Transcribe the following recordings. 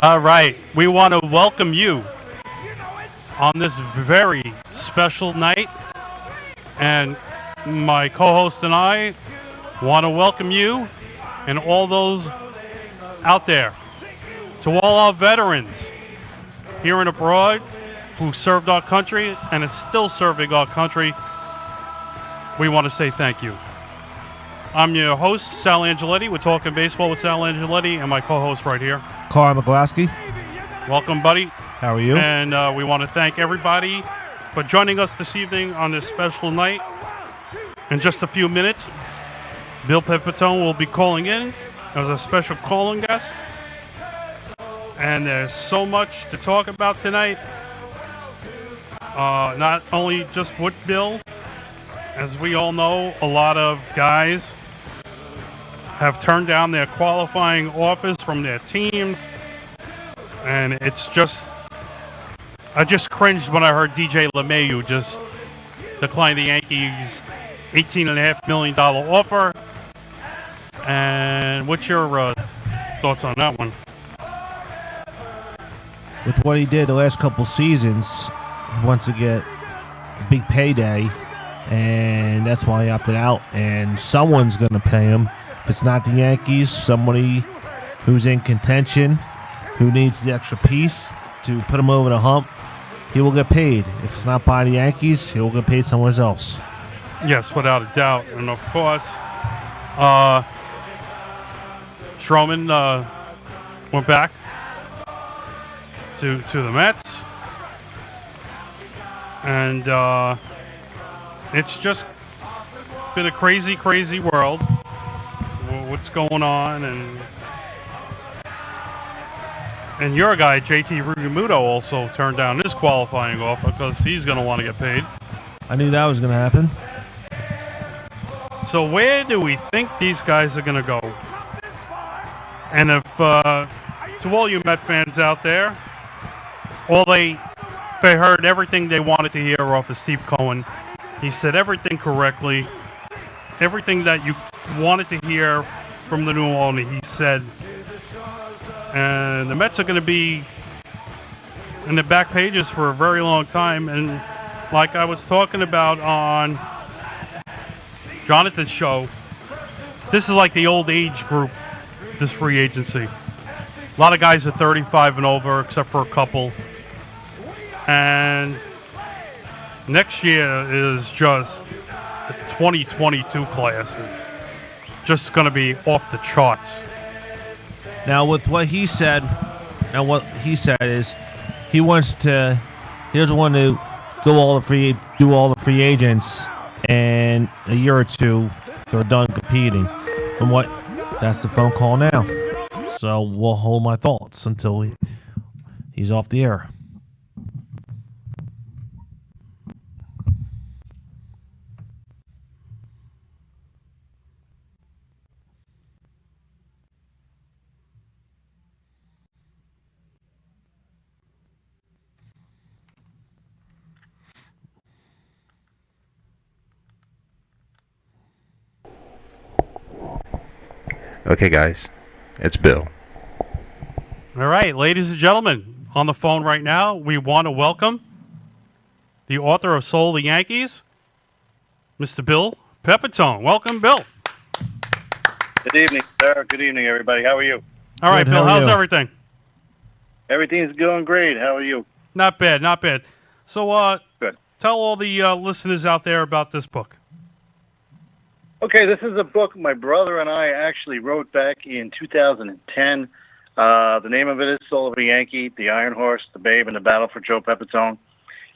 All right, we want to welcome you on this very special night, and my co-host and I want to welcome you and all those out there, to all our veterans here and abroad who served our country and is still serving our country. We want to say thank you. I'm your host, Sal Angioletti. We're talking baseball with Sal Angioletti and my co-host right here, Carl McGlasky. Welcome, buddy. How are you? And we want to thank everybody for joining us this evening on this special night. In just a few minutes, Bill Pepitone will be calling in as a special calling guest. And there's so much to talk about tonight. Not only just with Bill. As we all know, a lot of guys have turned down their qualifying offers from their teams. And it's just, I just cringed when I heard DJ LeMahieu just decline the Yankees' $18.5 million offer. And what's your thoughts on that one? With what he did the last couple seasons, he wants to get a big payday, and that's why he opted out. And someone's going to pay him. If it's not the Yankees, somebody who's in contention, who needs the extra piece to put him over the hump, he will get paid. If it's not by the Yankees, he will get paid somewhere else. Yes, without a doubt. And of course, Stroman went back to the Mets. And it's just been a crazy, crazy world. What's going on? And your guy, JT Realmuto, also turned down his qualifying offer because he's going to want to get paid. I knew that was going to happen. So where do we think these guys are going to go? And if, to all you Met fans out there, they heard everything they wanted to hear off of Steve Cohen. He said everything correctly. Everything that you wanted to hear from the new owner, he said. And the Mets are going to be in the back pages for a very long time. And like I was talking about on Jonathan's show, this is like the old age group, this free agency. A lot of guys are 35 and over, except for a couple. And next year is just the 2022 class is just going to be off the charts. Now, with what he said, is he doesn't want to do all the free agents, and a year or two they're done competing. That's the phone call now. So we'll hold my thoughts until he's off the air. Okay, guys, it's Bill. All right, ladies and gentlemen, on the phone right now, we want to welcome the author of Soul the Yankees, Mr. Bill Pepitone. Welcome, Bill. Good evening, sir. Good evening, everybody. How are you? All right, Good, Bill, how are how's you? everything? Everything's going great. How are you? Not bad, not bad. So, Good. tell all the listeners out there about this book. Okay, this is a book my brother and I actually wrote back in 2010. The name of it is Soul of a Yankee, The Iron Horse, The Babe, and the Battle for Joe Pepitone.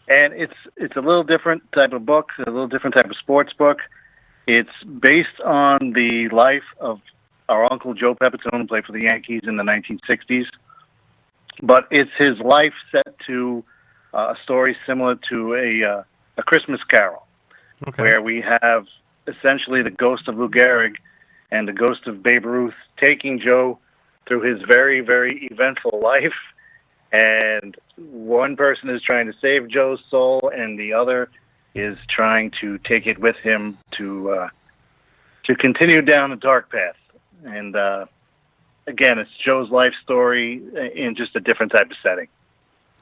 And it's a little different type of book, a little different type of sports book. It's based on the life of our uncle Joe Pepitone, who played for the Yankees in the 1960s. But it's his life set to a story similar to a Christmas Carol, Okay. where we have essentially the ghost of Lou Gehrig and the ghost of Babe Ruth taking Joe through his very, very eventful life. And one person is trying to save Joe's soul, and the other is trying to take it with him to continue down a dark path. And again, it's Joe's life story in just a different type of setting.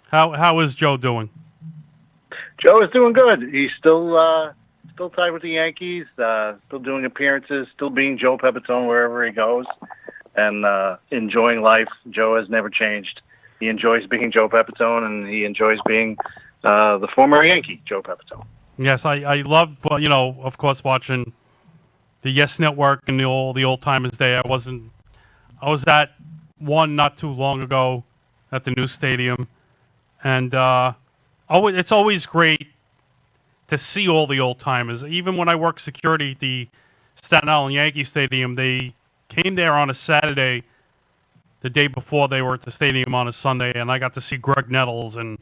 How is Joe doing? Joe is doing good. He's still tied with the Yankees, still doing appearances, still being Joe Pepitone wherever he goes, and enjoying life. Joe has never changed. He enjoys being Joe Pepitone, and he enjoys being the former Yankee, Joe Pepitone. Yes, I love, of course, watching the Yes Network and the old timers day. I was at one not too long ago at the new stadium, and it's always great to see all the old timers. Even when I worked security at the Staten Island Yankee Stadium, they came there on a Saturday, the day before they were at the stadium on a Sunday, and I got to see Greg Nettles and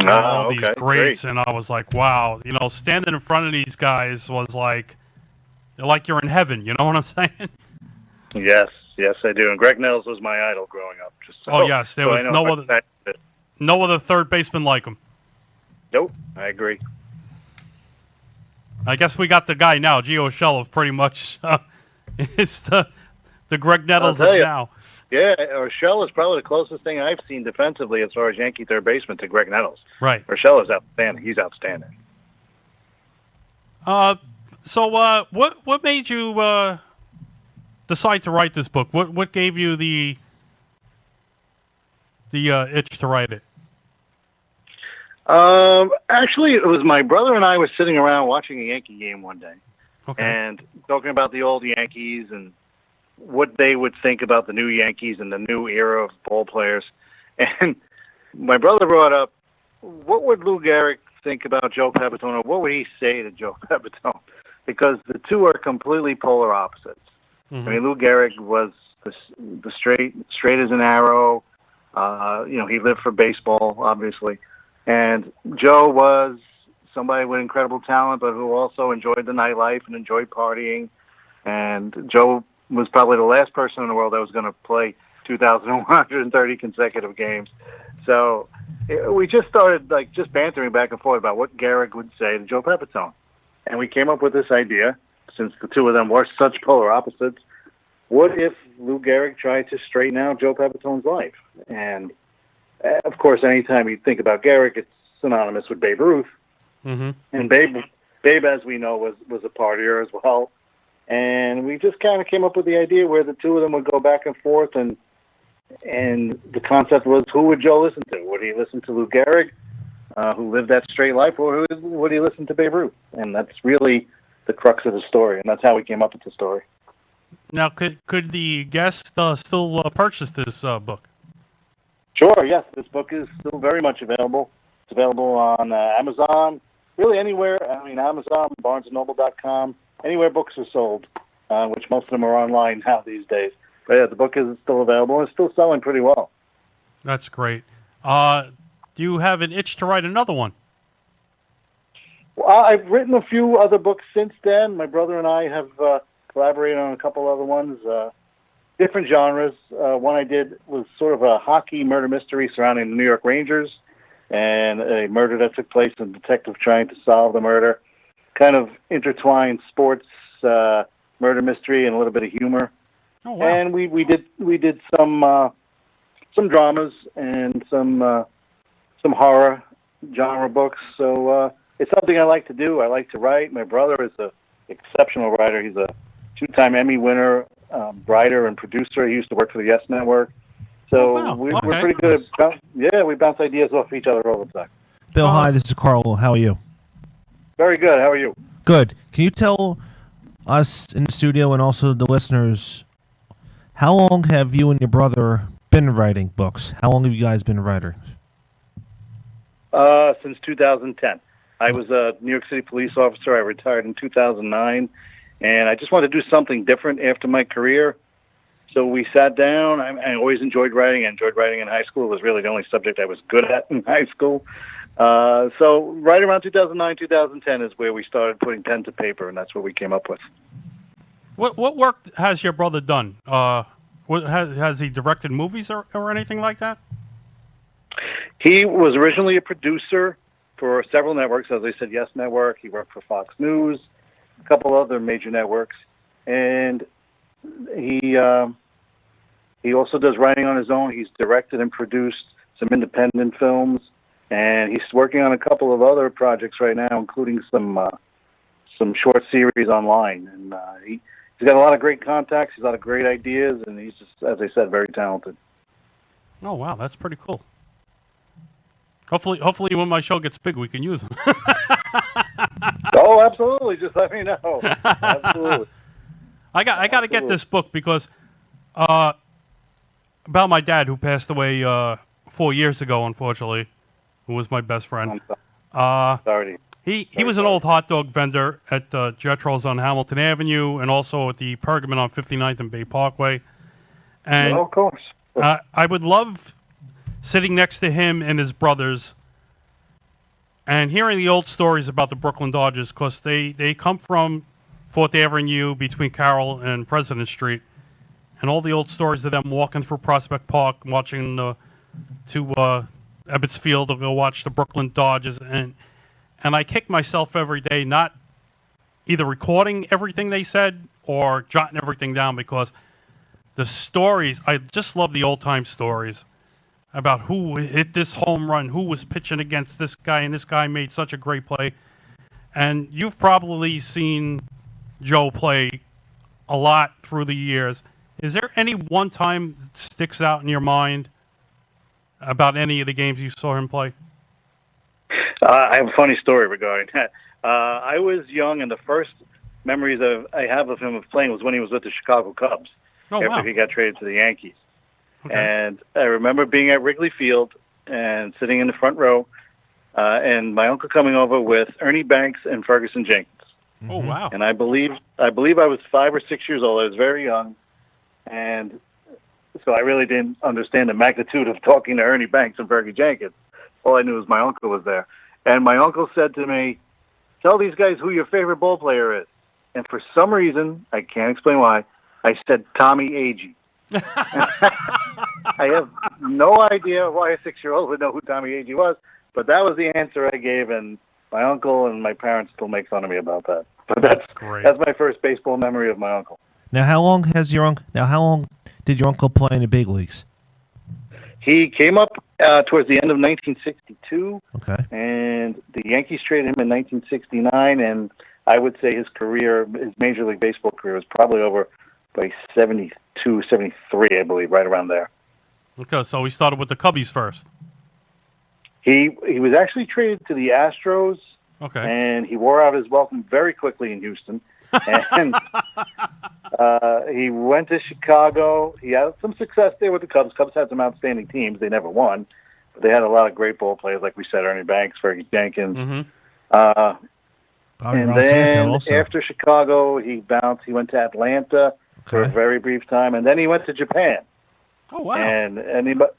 all these greats, and I was like, wow, standing in front of these guys was like you're in heaven. You know what I'm saying? Yes, I do. And Greg Nettles was my idol growing up. Yes, there was no other third baseman like him. Nope, I agree. I guess we got the guy now, Gio Urshela, pretty much. It's the Greg Nettles of now. Yeah, Urshela is probably the closest thing I've seen defensively as far as Yankee third baseman to Greg Nettles. Right. Urshela is outstanding. He's outstanding. So what made you decide to write this book? What gave you the itch to write it? Actually, it was my brother and I were sitting around watching a Yankee game one day, and talking about the old Yankees and what they would think about the new Yankees and the new era of ball players. And my brother brought up, what would Lou Gehrig think about Joe Pepitone, or what would he say to Joe Pepitone? Because the two are completely polar opposites. Mm-hmm. I mean, Lou Gehrig was the straight as an arrow. He lived for baseball, obviously. And Joe was somebody with incredible talent, but who also enjoyed the nightlife and enjoyed partying. And Joe was probably the last person in the world that was going to play 2,130 consecutive games. So we just started just bantering back and forth about what Gehrig would say to Joe Pepitone. And we came up with this idea, since the two of them were such polar opposites. What if Lou Gehrig tried to straighten out Joe Pepitone's life? And of course, anytime you think about Gehrig, it's synonymous with Babe Ruth. Mm-hmm. And Babe, as we know, was a partier as well. And we just kind of came up with the idea where the two of them would go back and forth, and the concept was, who would Joe listen to? Would he listen to Lou Gehrig, who lived that straight life, or would he listen to Babe Ruth? And that's really the crux of the story, and that's how we came up with the story. Now, could the guest still purchase this book? Sure, yes. This book is still very much available. It's available on Amazon, really anywhere. I mean, Amazon, BarnesandNoble.com, anywhere books are sold, which most of them are online now these days. But yeah, the book is still available and it's still selling pretty well. That's great. Do you have an itch to write another one? Well, I've written a few other books since then. My brother and I have collaborated on a couple other ones. Different genres. One I did was sort of a hockey murder mystery surrounding the New York Rangers and a murder that took place and a detective trying to solve the murder. Kind of intertwined sports, murder mystery, and a little bit of humor. Oh, wow. And we did some dramas and some horror genre books. So it's something I like to do. I like to write. My brother is an exceptional writer. He's a 2-time Emmy winner. Writer and producer. He used to work for the Yes Network. So we're pretty good at we bounce ideas off each other all the time. Bill, hi, this is Carl. How are you? Very good. How are you? Good. Can you tell us in the studio and also the listeners, how long have you and your brother been writing books? How long have you guys been writers? Since 2010. I was a New York City police officer. I retired in 2009. And I just wanted to do something different after my career. So we sat down. I always enjoyed writing. I enjoyed writing in high school. It was really the only subject I was good at in high school. So right around 2009, 2010 is where we started putting pen to paper, and that's what we came up with. What work has your brother done? Has he directed movies or anything like that? He was originally a producer, for several networks. As I said, Yes Network. He worked for Fox News, a couple other major networks, and he also does writing on his own. He's directed and produced some independent films, and he's working on a couple of other projects right now, including some short series online. And he's got a lot of great contacts. He's got a lot of great ideas, and he's just, as I said, very talented. Oh wow, that's pretty cool. Hopefully, when my show gets big, we can use him. Oh, absolutely! Just let me know. Absolutely. I got to get this book because about my dad who passed away 4 years ago, unfortunately, who was my best friend. Sorry. He was an old hot dog vendor at Jetro's on Hamilton Avenue and also at the Pergamon on 59th and Bay Parkway. And of course. I would love sitting next to him and his brothers and hearing the old stories about the Brooklyn Dodgers, because they come from 4th Avenue between Carroll and President Street, and all the old stories of them walking through Prospect Park, watching to Ebbets Field to go watch the Brooklyn Dodgers, and I kick myself every day not either recording everything they said or jotting everything down, because the stories, I just love the old-time stories about who hit this home run, who was pitching against this guy, and this guy made such a great play. And you've probably seen Joe play a lot through the years. Is there any one time that sticks out in your mind about any of the games you saw him play? I have a funny story regarding that. I was young, and the first memories I have of him of playing was when he was with the Chicago Cubs after he got traded to the Yankees. Okay. And I remember being at Wrigley Field and sitting in the front row, and my uncle coming over with Ernie Banks and Ferguson Jenkins. Oh wow! And I believe I was 5 or 6 years old. I was very young, and so I really didn't understand the magnitude of talking to Ernie Banks and Fergie Jenkins. All I knew was my uncle was there, and my uncle said to me, "Tell these guys who your favorite ball player is." And for some reason, I can't explain why, I said Tommy Agee. I have no idea why a 6-year-old would know who Tommy Agee was, but that was the answer I gave, and my uncle and my parents still make fun of me about that. But that's great. That's my first baseball memory of my uncle. Now, how long did your uncle play in the big leagues? He came up towards the end of 1962, okay, and the Yankees traded him in 1969, and I would say his Major League Baseball career was probably over by 72, 73, I believe, right around there. Okay, so he started with the Cubbies first. He was actually traded to the Astros, okay, and he wore out his welcome very quickly in Houston. And he went to Chicago. He had some success there with the Cubs. Cubs had some outstanding teams. They never won, but they had a lot of great ball players, like we said, Ernie Banks, Fergie Jenkins. Mm-hmm. And then after Chicago, he bounced. He went to Atlanta for a very brief time, and then he went to Japan. Oh wow! And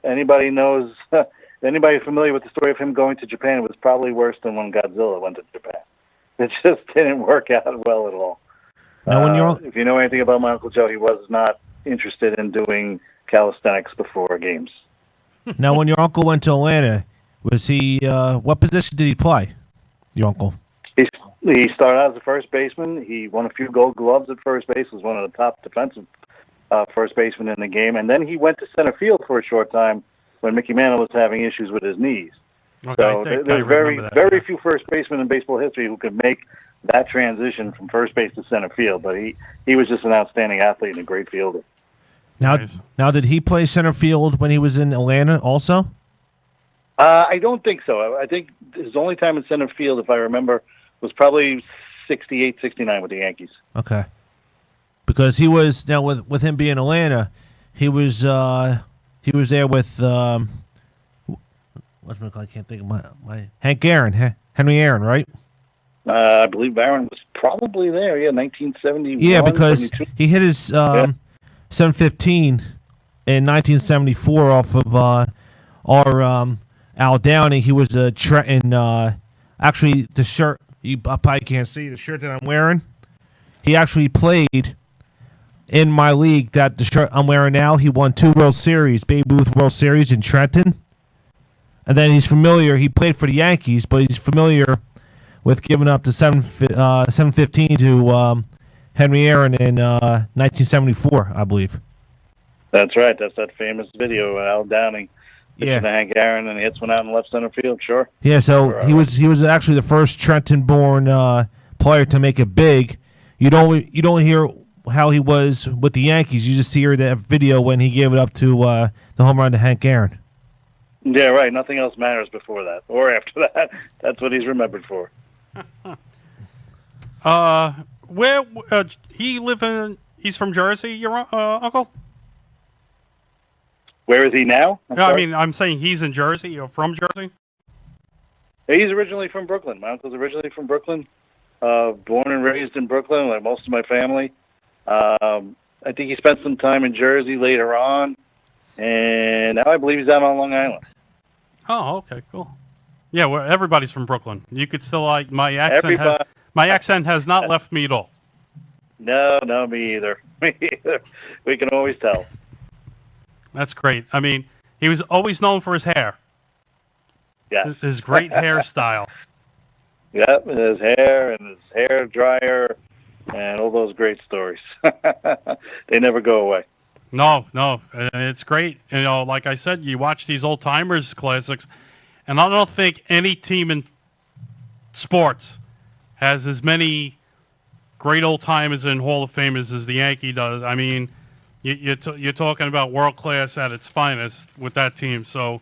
anybody knows, anybody familiar with the story of him going to Japan, it was probably worse than when Godzilla went to Japan. It just didn't work out well at all. Now, if you know anything about my Uncle Joe, he was not interested in doing calisthenics before games. Now, when your uncle went to Atlanta, was he? What position did he play? Your uncle? He started out as a first baseman. He won a few Gold Gloves at first base. Was one of the top defensive first basemen in the game, and then he went to center field for a short time when Mickey Mantle was having issues with his knees. Okay, so there's very few first basemen in baseball history who could make that transition from first base to center field. But he was just an outstanding athlete and a great fielder. Now, did he play center field when he was in Atlanta also? I don't think so. I think his only time in center field, if I remember, was probably 68, 69 with the Yankees. Okay. Because he was, now with him being in Atlanta, he was there with I can't think of my Hank Aaron, Henry Aaron, right? I believe Aaron was probably there. Yeah, 1971. Yeah, because 72. he hit his 715 in 1974 off of our Al Downey. He was a Trenton. Actually, the shirt you probably can't see the shirt that I'm wearing. He actually played in my league. That the shirt I'm wearing now. He won 2 World Series, Babe Ruth World Series in Trenton. and then he's familiar. He played for the Yankees, but he's familiar with giving up the 715 to Henry Aaron in 1974, I believe. That's right. That's that famous video of Al Downing pitching to Hank Aaron, and he hits one out in left center field. Sure. Yeah. So he was actually the first Trenton-born player to make it big. You don't hear how he was with the Yankees. You just see that video when he gave it up to the home run to Hank Aaron. Yeah, right. Nothing else matters before that or after that. That's what he's remembered for. Where he live in? He's from Jersey, your uncle? Where is he now? I mean, I'm saying he's in Jersey or from Jersey. He's originally from Brooklyn. My uncle's originally from Brooklyn. Born and raised in Brooklyn, like most of my family. I think he spent some time in Jersey later on, and now I believe he's out on Long Island. Oh, okay, cool. Yeah, well, everybody's from Brooklyn. You could still like my accent. My accent has not left me at all. No, me either. Me either. We can always tell. That's great. I mean, he was always known for his hair. Yeah. His great hairstyle. Yep, his hair and his hair dryer and all those great stories. They never go away. No, it's great. You know, like I said, you watch these old timers classics, and I don't think any team in sports has as many great old timers and Hall of Famers as the Yankee does. I mean, you're talking about world class at its finest with that team. So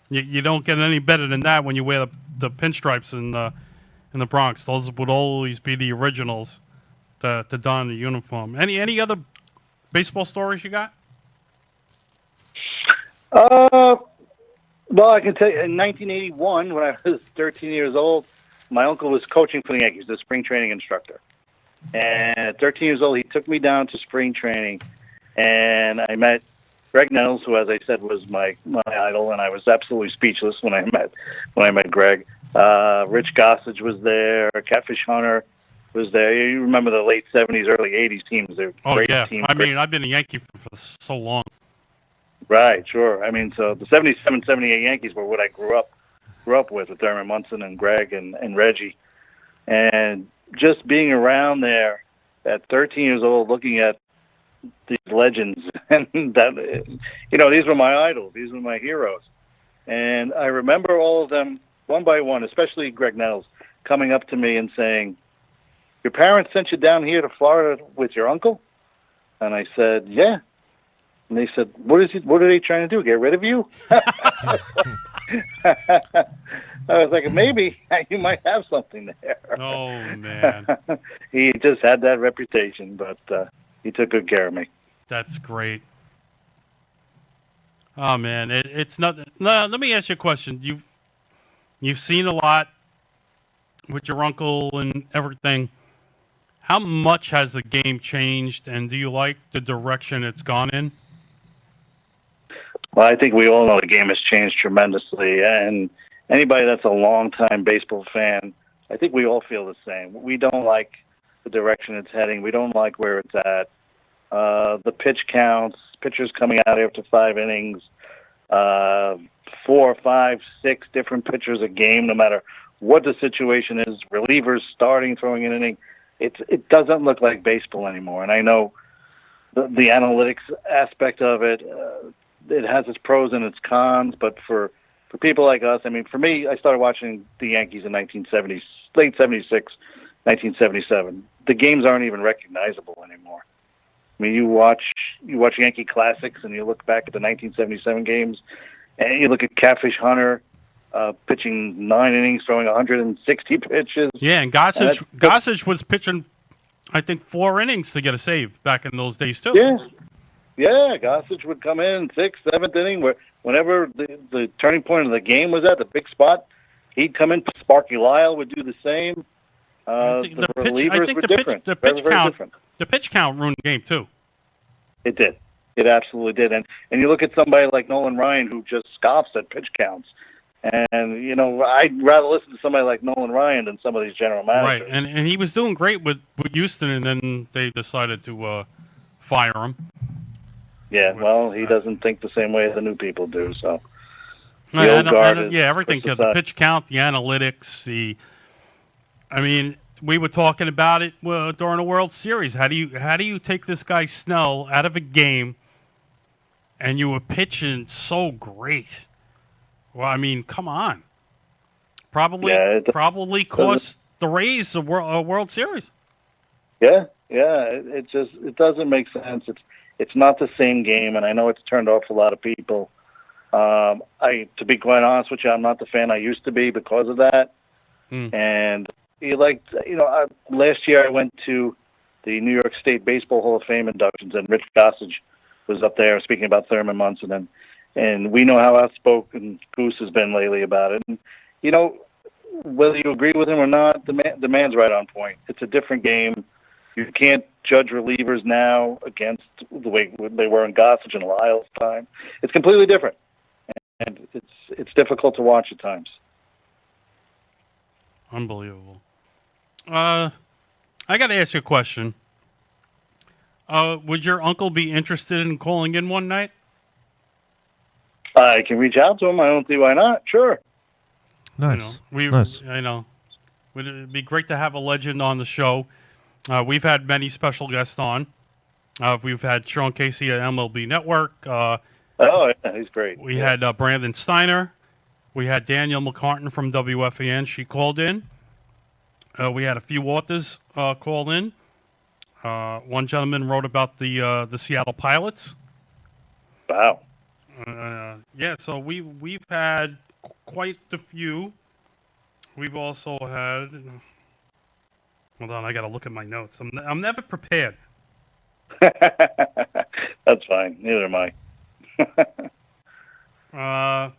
you don't get any better than that when you wear the pinstripes in the Bronx. Those would always be the originals to don the uniform. Any other baseball stories you got? Well, I can tell you, in 1981, when I was 13 years old, my uncle was coaching for the Yankees, the spring training instructor. And at 13 years old, he took me down to spring training, and I met Greg Nettles, who, as I said, was my idol, and I was absolutely speechless when I met Greg. Rich Gossage was there. Catfish Hunter was there. You remember the late 70s, early 80s teams. They're great teams. I mean, I've been a Yankee for so long. Right, sure. I mean, so the 77, 78 Yankees were what I grew up with Thurman Munson and Greg and Reggie. And just being around there at 13 years old, looking at these legends, and that, you know, these were my idols. These were my heroes. And I remember all of them, one by one, especially Greg Nettles, coming up to me and saying, "Your parents sent you down here to Florida with your uncle?" And I said, "Yeah." And they said, "What are they trying to do? Get rid of you?" I was like, "Maybe you might have something there." Oh man, he just had that reputation, but he took good care of me. That's great. Oh man, it's not. No, let me ask you a question. You've seen a lot with your uncle and everything. How much has the game changed, and do you like the direction it's gone in? Well, I think we all know the game has changed tremendously, and anybody that's a long-time baseball fan, I think we all feel the same. We don't like the direction it's heading. We don't like where it's at. The pitch counts, pitchers coming out after 5 innings, 4, 5, 6 different pitchers a game, no matter what the situation is. Relievers starting, throwing an inning. It doesn't look like baseball anymore. And I know the analytics aspect of it, it has its pros and its cons, but for people like us, I mean, for me, I started watching the Yankees in late 76, 1977. The games aren't even recognizable anymore. I mean, you watch Yankee Classics and you look back at the 1977 games, and you look at Catfish Hunter pitching 9 innings, throwing 160 pitches. Yeah, and Gossage was pitching, I think, 4 innings to get a save back in those days too. Yeah, Gossage would come in 6th, 7th inning, whenever the turning point of the game was at, the big spot, he'd come in. Sparky Lyle would do the same. The relievers were different. The pitch count ruined the game too. It did. It absolutely did. And you look at somebody like Nolan Ryan, who just scoffs at pitch counts. And, you know, I'd rather listen to somebody like Nolan Ryan than some of these general managers. Right, and he was doing great with Houston, and then they decided to fire him. Yeah, well, he doesn't think the same way the new people do, so. The old guard is yeah, everything. pushed The aside. pitch count, the analytics, we were talking about it during the World Series. How do you take this guy Snell out of a game, and you were pitching so great? Well, come on. Probably Yeah, it probably cost the Rays a World Series. Yeah, yeah. It doesn't make sense. It's not the same game, and I know it's turned off a lot of people. To be quite honest with you, I'm not the fan I used to be because of that. And last year I went to the New York State Baseball Hall of Fame inductions, and Rich Gossage was up there speaking about Thurman Munson, and we know how outspoken Goose has been lately about it. And whether you agree with him or not, the man's right on point. It's a different game. You can't judge relievers now against the way they were in Gossage and Lyle's time. It's completely different, and it's difficult to watch at times. Unbelievable. I got to ask you a question. Would your uncle be interested in calling in one night? I can reach out to him. I don't see why not. Sure. Nice. Nice. I know. It'd be great to have a legend on the show. We've had many special guests on. We've had Sean Casey at MLB Network. Oh, yeah, he's great. We had Brandon Steiner. We had Danielle McCartan from WFAN. She called in. We had a few authors call in. One gentleman wrote about the Seattle Pilots. Wow. Yeah, so we've had quite a few. We've also had. Hold on, I got to look at my notes. I'm never prepared. That's fine. Neither am I.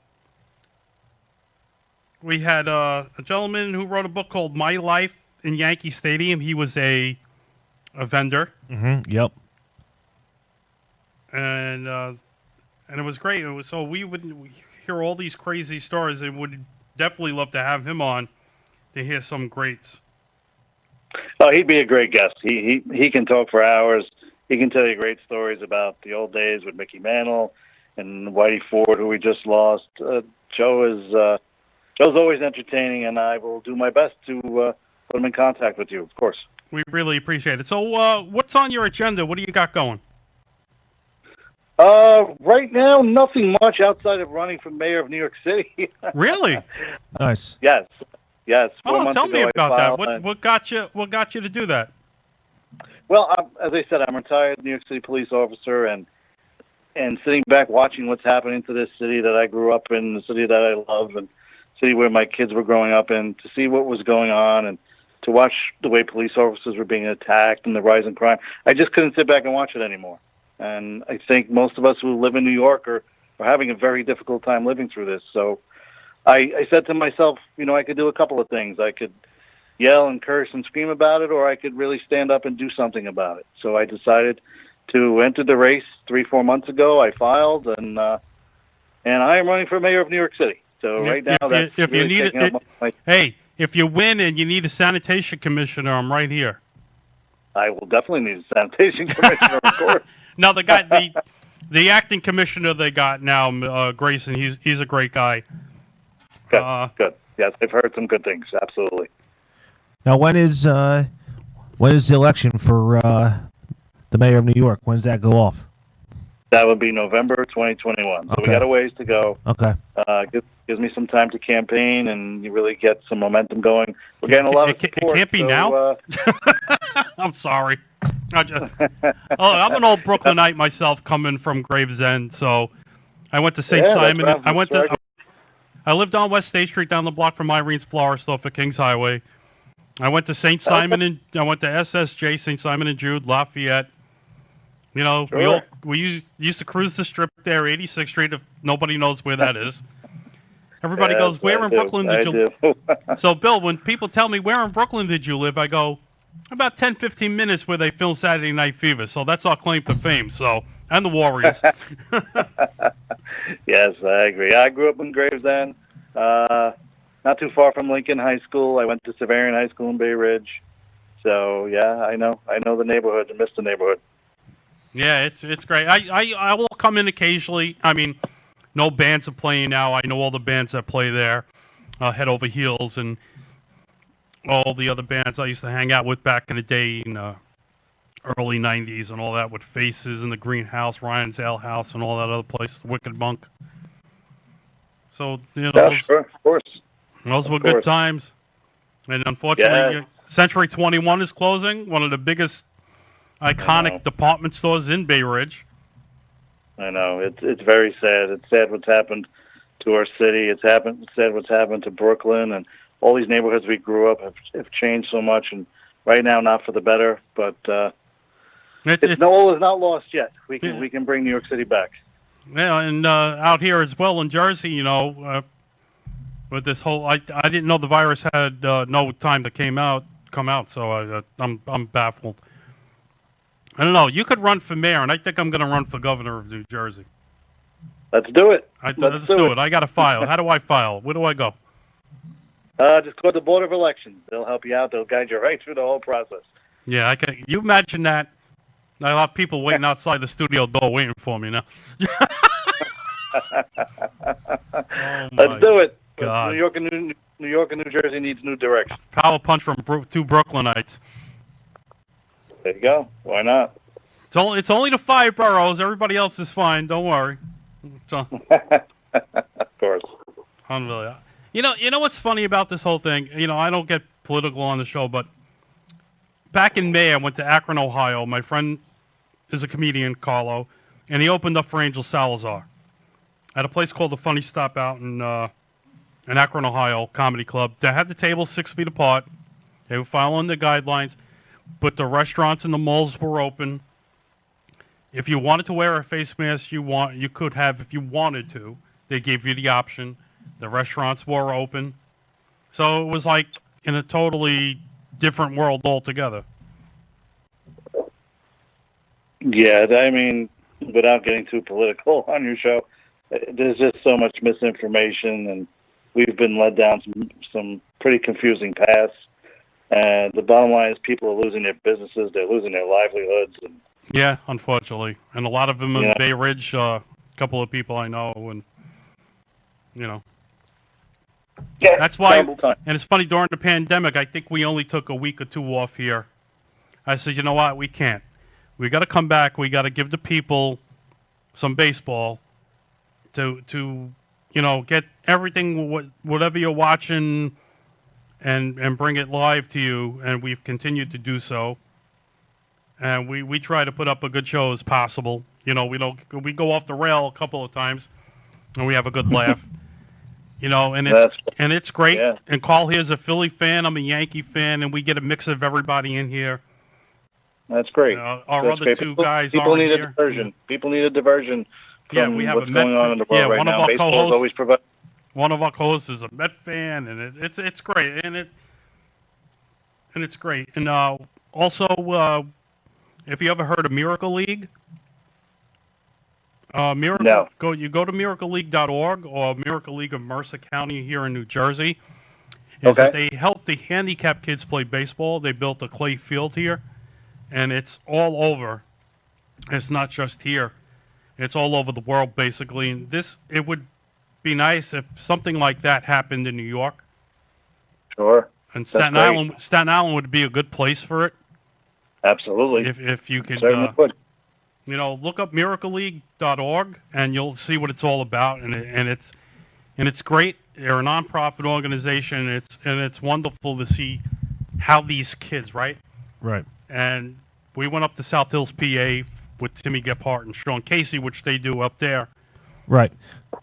We had a gentleman who wrote a book called My Life in Yankee Stadium. He was a vendor. Mm-hmm. Yep. And it was great. We would hear all these crazy stories, and would definitely love to have him on to hear some greats. Oh, he'd be a great guest. He can talk for hours. He can tell you great stories about the old days with Mickey Mantle and Whitey Ford, who we just lost. Joe's always entertaining, and I will do my best to put him in contact with you, of course. We really appreciate it. So what's on your agenda? What do you got going? Right now, nothing much outside of running for mayor of New York City. Really? Nice. Yes. 4 months tell me ago, about I that. filed What got you to do that? Well, as I said, I'm a retired New York City police officer, and sitting back watching what's happening to this city that I grew up in, the city that I love, and city where my kids were growing up in, to see what was going on and to watch the way police officers were being attacked and the rise in crime. I just couldn't sit back and watch it anymore. And I think most of us who live in New York are having a very difficult time living through this. So I said to myself, I could do a couple of things. I could yell and curse and scream about it, or I could really stand up and do something about it. So I decided to enter the race 3-4 months ago. I filed, and I am running for mayor of New York City. So right now, if you win and you need a sanitation commissioner, I'm right here. I will definitely need a sanitation commissioner, of course. No, the guy, the acting commissioner they got now, Grayson. He's a great guy. Good. Yes, I've heard some good things. Absolutely. Now, when is the election for the mayor of New York? When does that go off? That would be November 2021. So Okay. we got a ways to go. Okay. Gives me some time to campaign, and you really get some momentum going. We're getting a lot of support. It can't be now? I'm sorry. I'm an old Brooklynite myself, coming from Gravesend, so I went to St. Simon. I lived on West State Street, down the block from Irene's Florist off of Kings Highway. I went to St. Simon and I went to SSJ, St. Simon and Jude, Lafayette. Sure. We used to cruise the strip there, 86th Street, if nobody knows where that is. Everybody goes, where in Brooklyn did you live? So, Bill, when people tell me, where in Brooklyn did you live, I go, about 10, 15 minutes where they film Saturday Night Fever. So that's our claim to fame. So, and the Warriors. Yes, I agree. I grew up in Gravesend, not too far from Lincoln High School. I went to Severian High School in Bay Ridge. So, yeah, I know the neighborhood and miss the neighborhood. Yeah, it's great. I will come in occasionally. no bands are playing now. I know all the bands that play there, Head Over Heels, and all the other bands I used to hang out with back in the day in early '90s and all that, with Faces and the Greenhouse, Ryan's Ale House, and all that other place, Wicked Monk. So Sure, of course. Those were good times. And unfortunately, Century 21 is closing, one of the biggest iconic department stores in Bay Ridge. I know. It's very sad. It's sad what's happened to our city. It's sad what's happened to Brooklyn, and all these neighborhoods we grew up have changed so much, and right now not for the better. But all is not lost yet. We can bring New York City back. Yeah, and out here as well in Jersey, with this whole, I didn't know the virus had no time to come out. So I'm baffled. I don't know. You could run for mayor, and I think I'm going to run for governor of New Jersey. Let's do it. Let's do it. I got to file. How do I file? Where do I go? Just go to the Board of Elections. They'll help you out. They'll guide you right through the whole process. Yeah, I can. You imagine that? I have people waiting outside the studio door waiting for me now. Let's do it. God. New York and New Jersey needs new direction. Power punch from two Brooklynites. There you go. Why not? It's only the 5 boroughs. Everybody else is fine. Don't worry. So, of course. Unbelievable. You know what's funny about this whole thing? I don't get political on the show, but back in May, I went to Akron, Ohio. My friend is a comedian, Carlo, and he opened up for Angel Salazar at a place called the Funny Stop out in Akron, Ohio, comedy club. They had the tables 6 feet apart. They were following the guidelines, but the restaurants and the malls were open. If you wanted to wear a face mask, you could have if you wanted to. They gave you the option. The restaurants were open. So it was like in a totally different world altogether. Yeah, I mean, without getting too political on your show, there's just so much misinformation, and we've been led down some pretty confusing paths. And the bottom line is people are losing their businesses, they're losing their livelihoods. And yeah, unfortunately. And a lot of them in Bay Ridge, a couple of people I know, and, Yeah, that's why, time. And it's funny, during the pandemic, I think we only took a week or 2 off here. I said, you know what, we can't. We got to come back. We got to give the people some baseball to get everything, whatever you're watching, and bring it live to you. And we've continued to do so. And we try to put up a good show as possible. We go off the rail a couple of times, and we have a good laugh. And it's great. Yeah. And Carl here's a Philly fan. I'm a Yankee fan, and we get a mix of everybody in here. That's great. Our That's other great. two guys people need here. a diversion. People need a diversion from we have what's a Met going on in the world right one now. Of our Baseball co-hosts, is always providing. One of our co-hosts is a Met fan, and it's great, and it's great. And also, if you ever heard of Miracle League, No. go to miracleleague.org or Miracle League of Mercer County here in New Jersey. That they help the handicapped kids play baseball. They built a clay field here, and it's all over. It's not just here. It's all over the world, basically. And it would be nice if something like that happened in New York. Sure. And Staten Island would be a good place for it. Absolutely. If you could, Certainly would. look up miracleleague.org and you'll see what it's all about. And it's great. They're a nonprofit organization. And it's wonderful to see how these kids, right? Right. And we went up to South Hills, PA, with Timmy Gephardt and Sean Casey, which they do up there. Right.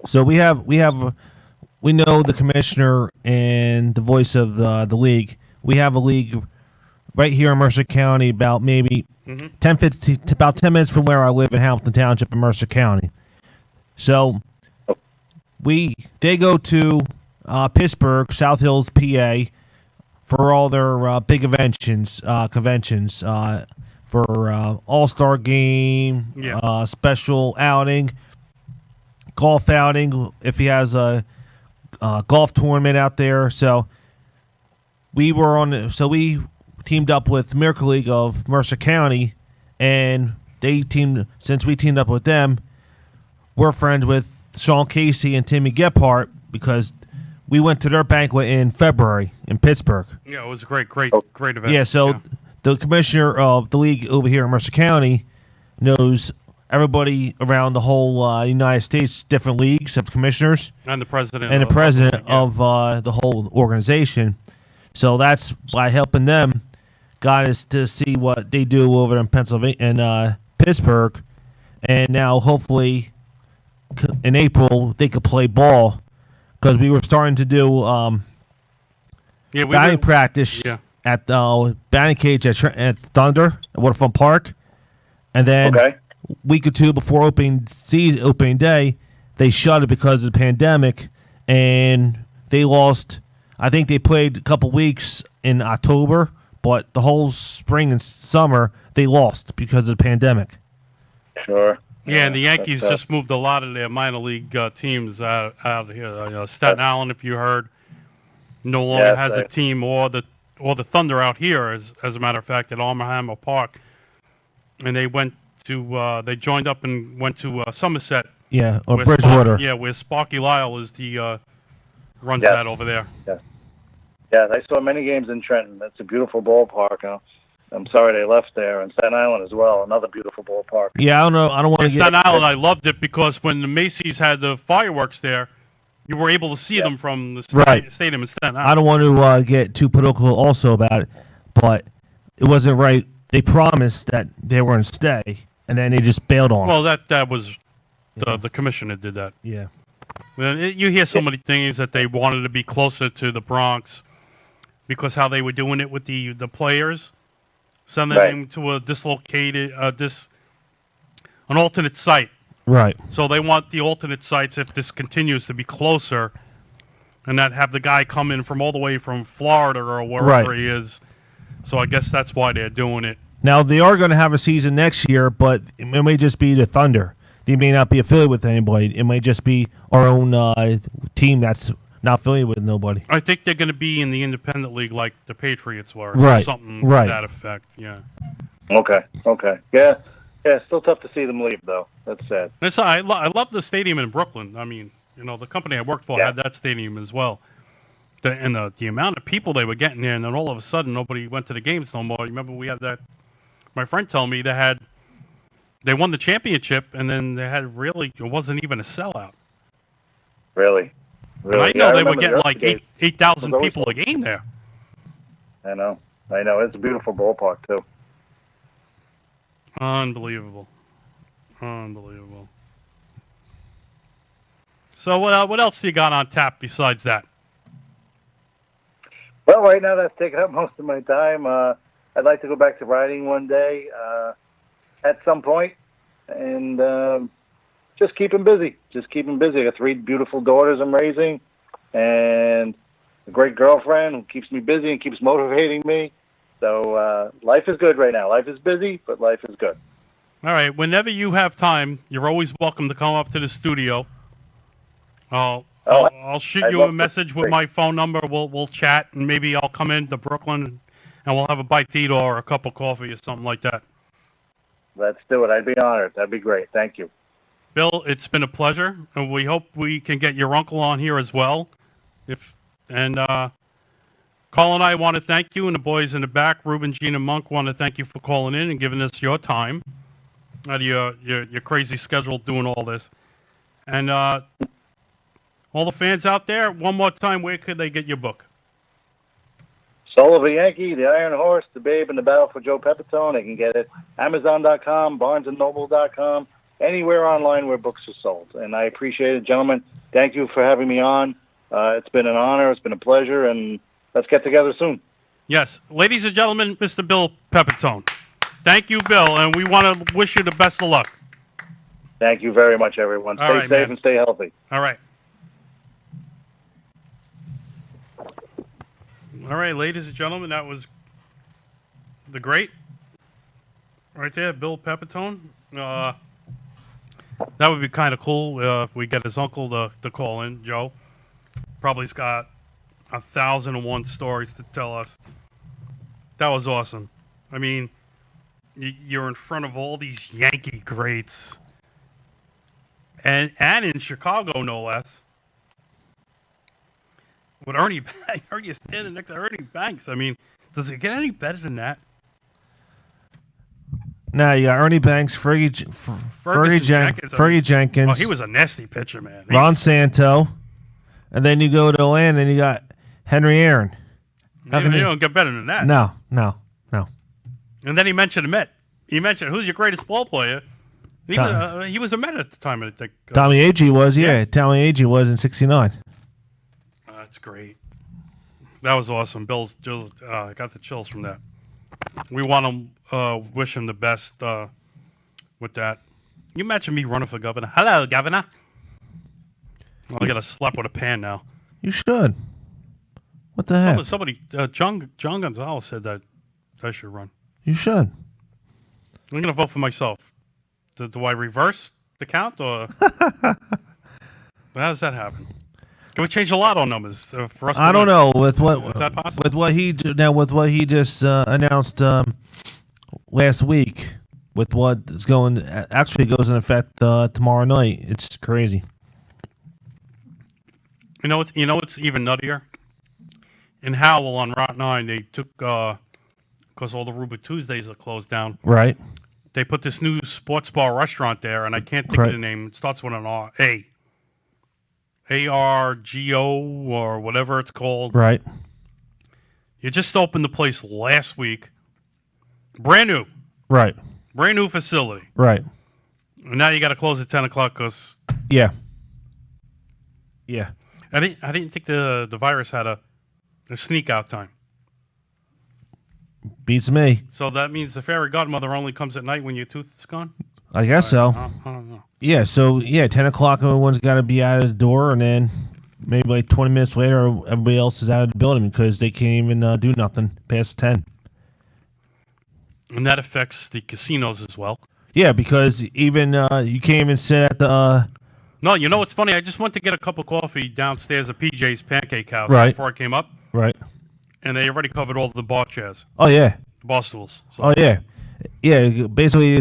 So we know the commissioner and the voice of the league. We have a league right here in Mercer County, about maybe 10 minutes from where I live in Hamilton Township in Mercer County. So they go to Pittsburgh, South Hills, PA, for all their big conventions for All-Star Game, special outing, golf outing, if he has a golf tournament out there. So we teamed up with Miracle League of Mercer County, and since we teamed up with them, we're friends with Sean Casey and Timmy Gephardt because we went to their banquet in February in Pittsburgh. Yeah, it was a great event. Yeah, so the commissioner of the league over here in Mercer County knows everybody around the whole United States, different leagues of commissioners. And the president. And the president of the whole organization. So that's by helping them, got us to see what they do over in Pennsylvania and Pittsburgh. And now hopefully in April they could play ball because we were starting to do batting practice at the batting cage at Thunder at Waterfront Park. And then week or two before opening day, they shut it because of the pandemic, and they lost. I think they played a couple weeks in October, but the whole spring and summer they lost because of the pandemic. Sure. Yeah, and the Yankees just moved a lot of their minor league teams out of here. Staten Island, if you heard, no longer has a team, or the Thunder out here, as a matter of fact, at Armour Hammer Park, and they went to they joined up and went to Somerset. Yeah, or Bridgewater. Where Sparky Lyle is runs that over there. Yeah, I saw many games in Trenton. It's a beautiful ballpark. I'm sorry they left there, and Staten Island as well. Another beautiful ballpark. Yeah, I don't know. I don't want to get Staten Island. I loved it because when the Macy's had the fireworks there, you were able to see them from the stadium in Staten Island. I don't want to get too political also about it, but it wasn't right. They promised that they were going to stay, and then they just bailed on it. Well, that was the commission that did that. Yeah. You hear so many things that they wanted to be closer to the Bronx because how they were doing it with the players, sending them to a dislocated, an alternate site. Right. So they want the alternate sites, if this continues, to be closer, and not have the guy come in from all the way from Florida or wherever he is. So I guess that's why they're doing it. Now, they are going to have a season next year, but it may just be the Thunder. They may not be affiliated with anybody. It may just be our own team that's not affiliated with nobody. I think they're going to be in the independent league like the Patriots were. Right. Something to that effect, yeah. Okay. Yeah, it's still tough to see them leave, though. That's sad. I love the stadium in Brooklyn. I mean, the company I worked for had that stadium as well. The amount of people they were getting in, and all of a sudden nobody went to the games no more. You remember we had that? My friend told me they won the championship, and then it wasn't even a sellout. Really? I know they were getting like 8,000 people a game there. I know. It's a beautiful ballpark too. Unbelievable. So what else do you got on tap besides that? Well, right now that's taking up most of my time. I'd like to go back to riding one day at some point, and just keep him busy. I got 3 beautiful daughters I'm raising, and a great girlfriend who keeps me busy and keeps motivating me. So life is good right now. Life is busy, but life is good. All right. Whenever you have time, you're always welcome to come up to the studio. I'll shoot you a message with my phone number. We'll chat, and maybe I'll come into Brooklyn, and we'll have a bite to eat or a cup of coffee or something like that. Let's do it. I'd be honored. That'd be great. Thank you. Bill, it's been a pleasure, and we hope we can get your uncle on here as well. Carl and I want to thank you, and the boys in the back, Ruben, Gene, and Monk, want to thank you for calling in and giving us your time out of your crazy schedule doing all this. And all the fans out there, one more time, where could they get your book? Soul of a Yankee, The Iron Horse, The Babe, and the Battle for Joe Pepitone. They can get it Amazon.com, BarnesandNoble.com, anywhere online where books are sold. And I appreciate it, gentlemen. Thank you for having me on. It's been an honor. It's been a pleasure. And let's get together soon. Yes. Ladies and gentlemen, Mr. Bill Pepitone. Thank you, Bill, and we want to wish you the best of luck. Thank you very much, everyone. Stay safe and stay healthy. All right. All right, ladies and gentlemen, that was the great right there, Bill Pepitone. That would be kind of cool if we get his uncle to call in, Joe. Probably's got 1,001 stories to tell us. That was awesome. I mean, you're in front of all these Yankee greats, and in Chicago, no less. With Ernie Banks, standing next to Ernie Banks. I mean, does it get any better than that? Now you got Ernie Banks, Fergie Jenkins. Oh, he was a nasty pitcher, man. Ron Santo, and then you go to Atlanta and you got Henry Aaron. You don't get better than that. No. And then he mentioned a Met. He mentioned who's your greatest ball player. He was a Met at the time, I think. Tommy Agee was, yeah. Tommy Agee was in '69. That's great. That was awesome. I got the chills from that. We want to wish him the best with that. You imagine me running for governor? Hello, governor. I got to slap with a pan now. You should. What the heck? Somebody, John Gonzalez said that I should run. You should. I'm going to vote for myself. Do I reverse the count, or how does that happen? Can we change the lotto numbers for us? I don't know with what is that possible? With what he just announced last week. With what is actually goes in effect tomorrow night. It's crazy. You know what's even nuttier? In Howell on Route 9, they took because all the Rubik Tuesdays are closed down. Right. They put this new sports bar restaurant there, and I can't think of the name. It starts with an R. ARGO or whatever it's called. Right. You just opened the place last week. Brand new. Right. Brand new facility. Right. And now you got to close at 10 o'clock because... Yeah. Yeah. I didn't think the virus had a sneak out time. Beats me. So that means the fairy godmother only comes at night when your tooth is gone? I guess so. I don't know. Yeah, so 10 o'clock everyone's got to be out of the door, and then maybe like 20 minutes later everybody else is out of the building because they can't even do nothing past 10. And that affects the casinos as well. Yeah, because even you can't even sit at the... No, you know what's funny? I just went to get a cup of coffee downstairs at PJ's Pancake House before I came up. Right. And they already covered all the bar chairs. Oh, yeah. The bar stools. So. Oh, yeah. Yeah, basically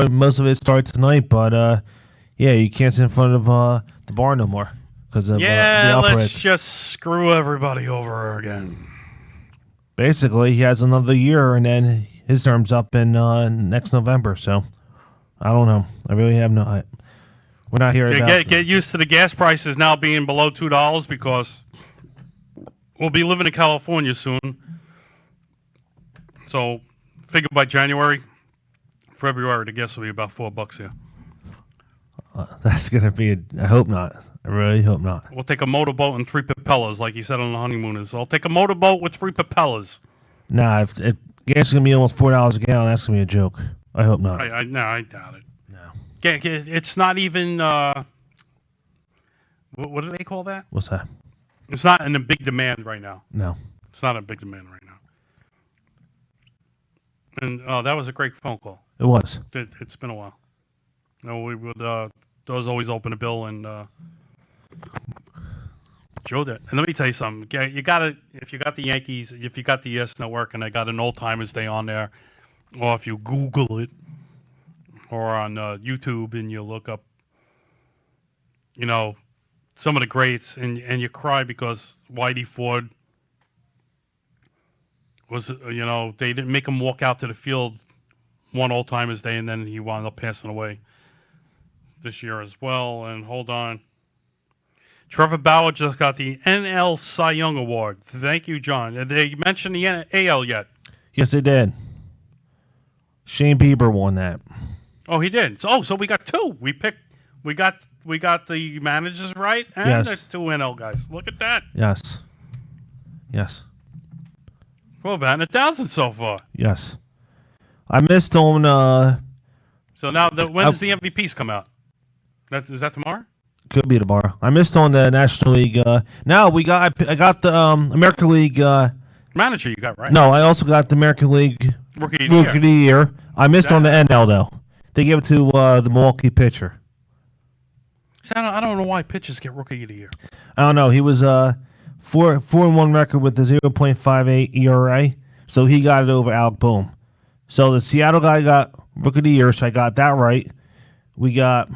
most of it starts tonight, but you can't sit in front of the bar no more because of the outbreak. Let's just screw everybody over again. Basically, he has another year, and then his term's up in next November, so I don't know. I really have no... We're not here Get used to the gas prices now being below $2 because we'll be living in California soon. So, figure by February, the gas will be about $4 here. That's going to be I hope not. I really hope not. We'll take a motorboat and 3 propellers, like he said on the honeymooners. I'll take a motorboat with 3 propellers. Nah, if gas is going to be almost $4 a gallon, that's going to be a joke. I hope not. I doubt it. No. It's not even, what do they call that? What's that? It's not in a big demand right now. No. It's not a big demand right now. And that was a great phone call. It was. It's been a while. No, we would, doors always open a bill and Joe did. And let me tell you something. You gotta, if you got the Yankees, if you got the Yes Network and they got an Old Timers Day on there, or if you Google it, or on YouTube and you look up, some of the greats, and you cry because Whitey Ford was, they didn't make him walk out to the field one Old Timers Day, and then he wound up passing away this year as well. And hold on. Trevor Bauer just got the NL Cy Young Award. Thank you, John. Did they mention the AL yet? Yes, they did. Shane Bieber won that. Oh, he did. So we got 2. We got the managers right and the 2 NL guys. Look at that. Yes. Well, batting 1,000 so far. Yes. I missed on. So now, when does the MVPs come out? Is that tomorrow? Could be tomorrow. I missed on the National League. Now I got the American League manager. You got right. No, I also got the American League Rookie of the Year. I missed on the NL though. They gave it to the Milwaukee pitcher. See, I don't know why pitchers get Rookie of the Year. I don't know. He was 4-1 record with a 0.58 ERA, so he got it over Alec Boehm. So the Seattle guy got Rookie of the Year, so I got that right. We got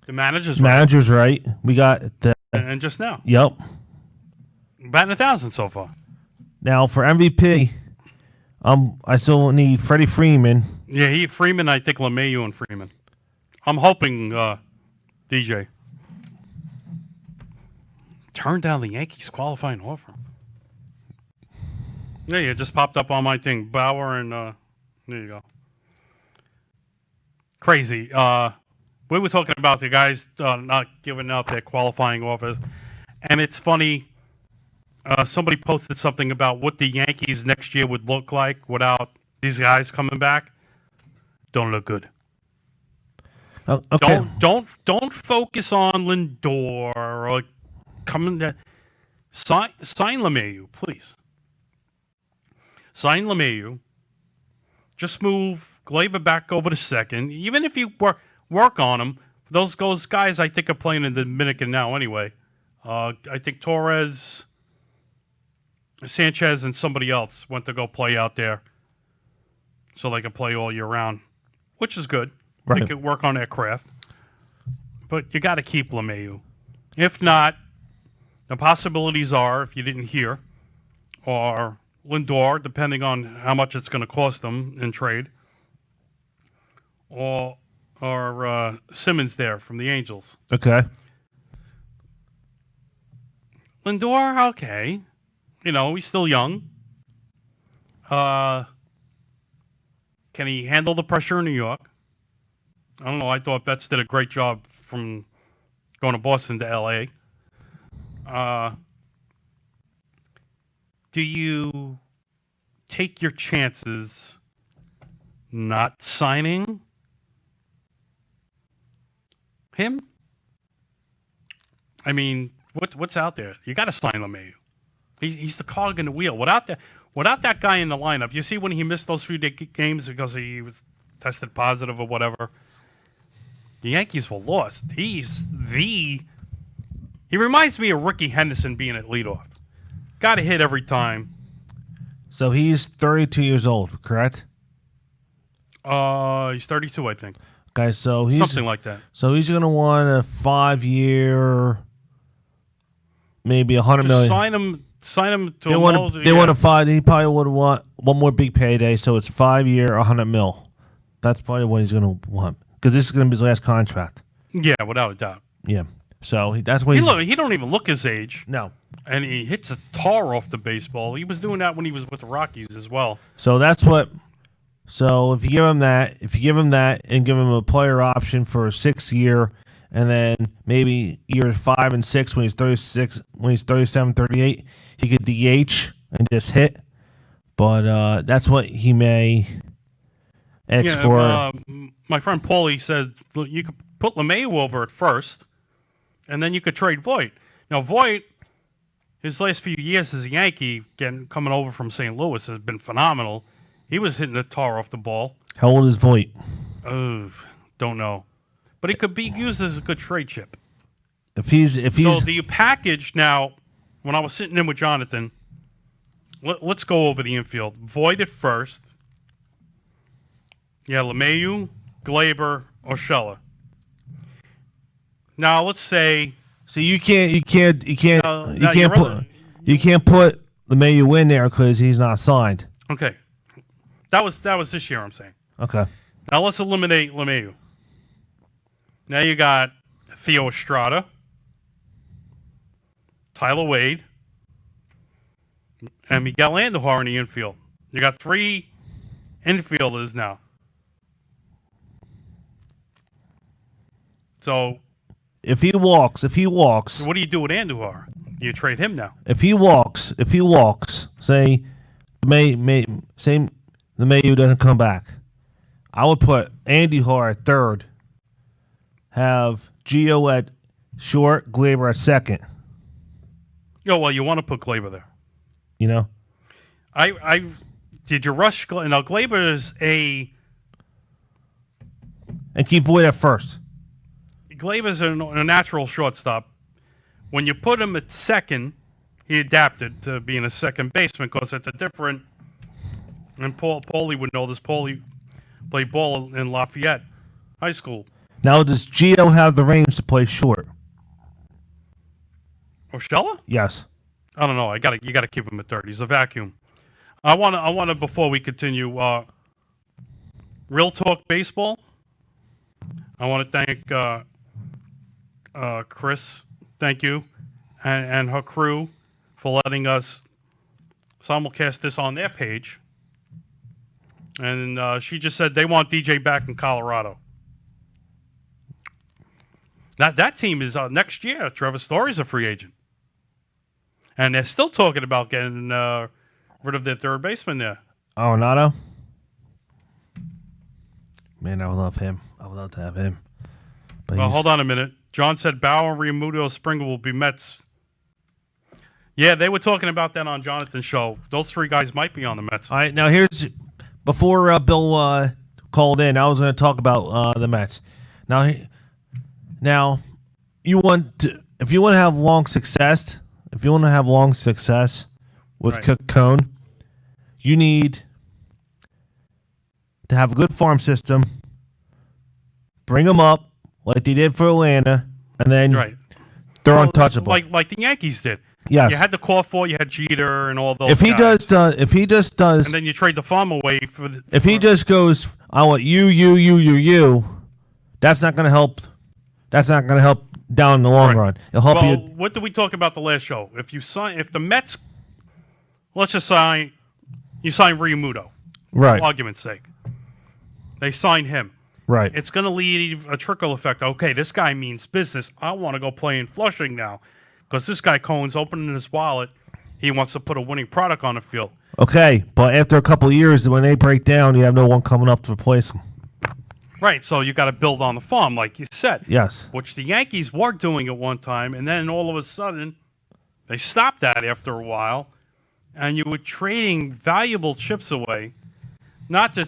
The manager's right. Manager's right. We got the. And just now. Yep. Batting 1,000 so far. Now for MVP, I still need Freddie Freeman. Yeah, Freeman, I think LeMahieu and Freeman. I'm hoping DJ. Turn down the Yankees qualifying offer. Yeah, it just popped up on my thing. Bauer and there you go. Crazy. We were talking about the guys not giving out their qualifying offers, and it's funny. Somebody posted something about what the Yankees next year would look like without these guys coming back. Don't look good. Okay. Don't focus on Lindor or coming to sign LeMahieu, please. Sign LeMahieu. Just move Gleyber back over to second. Even if you work on him, those guys I think are playing in the Dominican now anyway. I think Torres, Sanchez, and somebody else went to go play out there, so they can play all year round, which is good. Right. They could work on their craft. But you got to keep LeMahieu. If not, the possibilities are, if you didn't hear, are Lindor, depending on how much it's going to cost them in trade, or Simmons there from the Angels. Okay. Lindor, okay. You know, he's still young. Can he handle the pressure in New York? I don't know. I thought Betts did a great job from going to Boston to L.A. Do you take your chances not signing him? I mean, what's out there? You got to sign LeMahieu. He's the cog in the wheel. Without that guy in the lineup, you see when he missed those few games because he was tested positive or whatever, the Yankees were lost. He reminds me of Ricky Henderson being at leadoff. Got to hit every time. So he's 32 years old, correct? He's 32, I think. Okay, so he's something like that. So he's gonna want a 5-year, maybe $100 million. Sign him to They want a 5. He probably would want one more big payday, so it's 5-year, $100 million. That's probably what he's gonna want because this is gonna be his last contract. Yeah, without a doubt. Yeah. So that's what he don't even look his age. No. And he hits a tar off the baseball. He was doing that when he was with the Rockies as well. So that's what. So if you give him that, and give him a player option for a 6 year, and then maybe years 5 and 6 when he's 36, when he's 37, 38, he could DH and just hit. But that's what he may X for. My friend Paulie said you could put LeMahieu over at first, and then you could trade Voit. Now Voit, his last few years as a Yankee, coming over from St. Louis, has been phenomenal. He was hitting the tar off the ball. How old is Voit? Oh, don't know. But he could be used as a good trade chip. If he's So the package now, when I was sitting in with Jonathan, let's go over the infield. Voit at first. Yeah, LeMahieu, Gleyber, Urshela. Now let's say. See, you can't put LeMahieu in there because he's not signed. Okay. That was this year, I'm saying. Okay. Now let's eliminate LeMahieu. Now you got Theo Estrada, Tyler Wade, and Miguel Andujar in the infield. You got 3 infielders now. So if he walks, what do you do with Andujar? You trade him now. If he walks, say LeMahieu doesn't come back, I would put Andujar at third, have Gio at short, Gleyber at second. Oh, well, you want to put Gleyber there. You know? Did you rush Gleyber? Now, Gleyber is and keep Voit at first. Gleyber's a natural shortstop. When you put him at second, he adapted to being a second baseman because it's a different. And Paulie would know this. Paulie played ball in Lafayette High School. Now, does Gio have the range to play short? Urshela? Yes. I don't know. You gotta keep him at 30. He's a vacuum. I wanna before we continue, Real Talk Baseball. I want to thank Chris, thank you, and her crew for letting us simulcast this on their page. And she just said they want DJ back in Colorado. That team is next year. Trevor Story's a free agent. And they're still talking about getting rid of their third baseman there. Arenado? Man, I would love him. I would love to have him. But Well, hold on a minute. John said Bauer, Realmuto, Springer will be Mets. Yeah, they were talking about that on Jonathan's show. Those three guys might be on the Mets. All right, now here's before Bill called in. I was going to talk about the Mets. Now, you want to if you want to have long success, with Right. Cone, you need to have a good farm system. Bring them up like they did for Atlanta, and then Right. they're Well, untouchable. Like the Yankees did. Yes. You had the core four, you had Jeter and all those if he guys. if he just does, And then you trade the farm away for the... if he just goes, I want you, that's not going to help. That's not going to help down in the long Right. run. It'll help Well, you. what did we talk about the last show? If the Mets, let's just sign, you sign Realmuto, Right. for argument's sake. They sign him. Right. It's going to lead a trickle effect. Okay, this guy means business. I want to go play in Flushing now because this guy Cohen's opening his wallet. He wants to put a winning product on the field. Okay, but after a couple of years, when they break down, you have no one coming up to replace them. Right, so you got to build on the farm, like you said. Yes. Which the Yankees were doing at one time, and then all of a sudden, they stopped that after a while, and you were trading valuable chips away. Not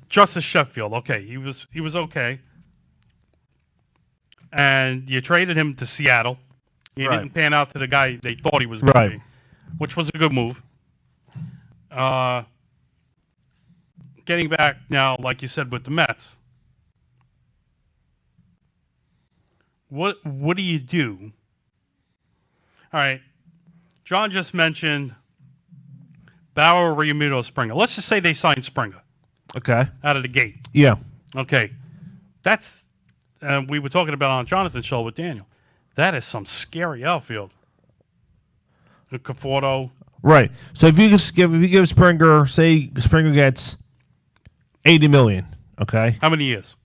Justice Sheffield. Okay, he was okay, and you traded him to Seattle. He Right. didn't pan out to the guy they thought he was going Right. to be, which was a good move. Getting back now, like you said, with the Mets. What do you do? All right. John just mentioned Bauer, Realmuto, Springer. Let's just say they signed Springer Okay. out of the gate. Yeah. Okay. That's we were talking about on Jonathan's show with Daniel. That is some scary outfield. Conforto. Right. So if you give Springer, say Springer gets $80 million. Okay. How many years?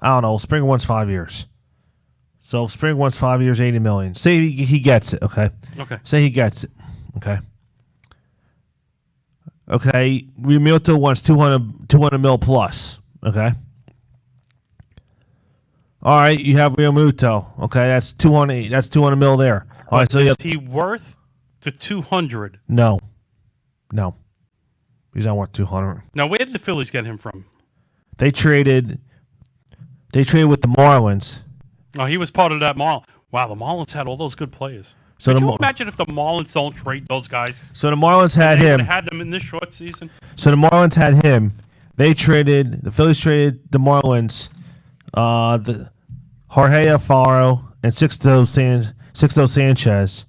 I don't know. Springer wants 5 years. So if Springer wants 5 years, $80 million. Say he gets it. Okay. Okay. Say he gets it. Okay. Okay. Realmuto wants 200 mil plus. Okay. All right. You have Realmuto. Okay. That's 200. That's 200 mil there. All right. So you is have, he worth the 200? no. He's not worth 200. Now, where did the Phillies get him from? They traded with the Marlins. Oh, he was part of that Marlins. Wow, the Marlins had all those good players. So Could the you Mar- imagine if the Marlins don't trade those guys? So the Marlins had They would him. have had them in this short season. So the Marlins had him. The Phillies traded the Marlins, the Jorge Alfaro and Sixto Sanchez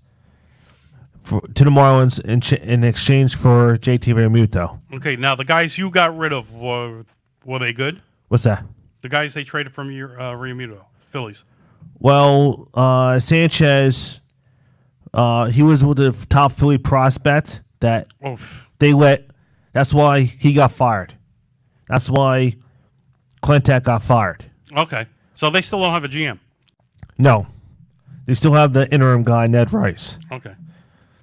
to the Marlins in exchange for JT Realmuto. Okay, now the guys you got rid of were they good? What's that? The guys they traded from your Realmuto, Phillies. Well, Sanchez, he was with the top Philly prospect that Oof. they let. That's why he got fired. That's why Clintack got fired. Okay, so they still don't have a GM. No, they still have the interim guy, Ned Rice. Okay,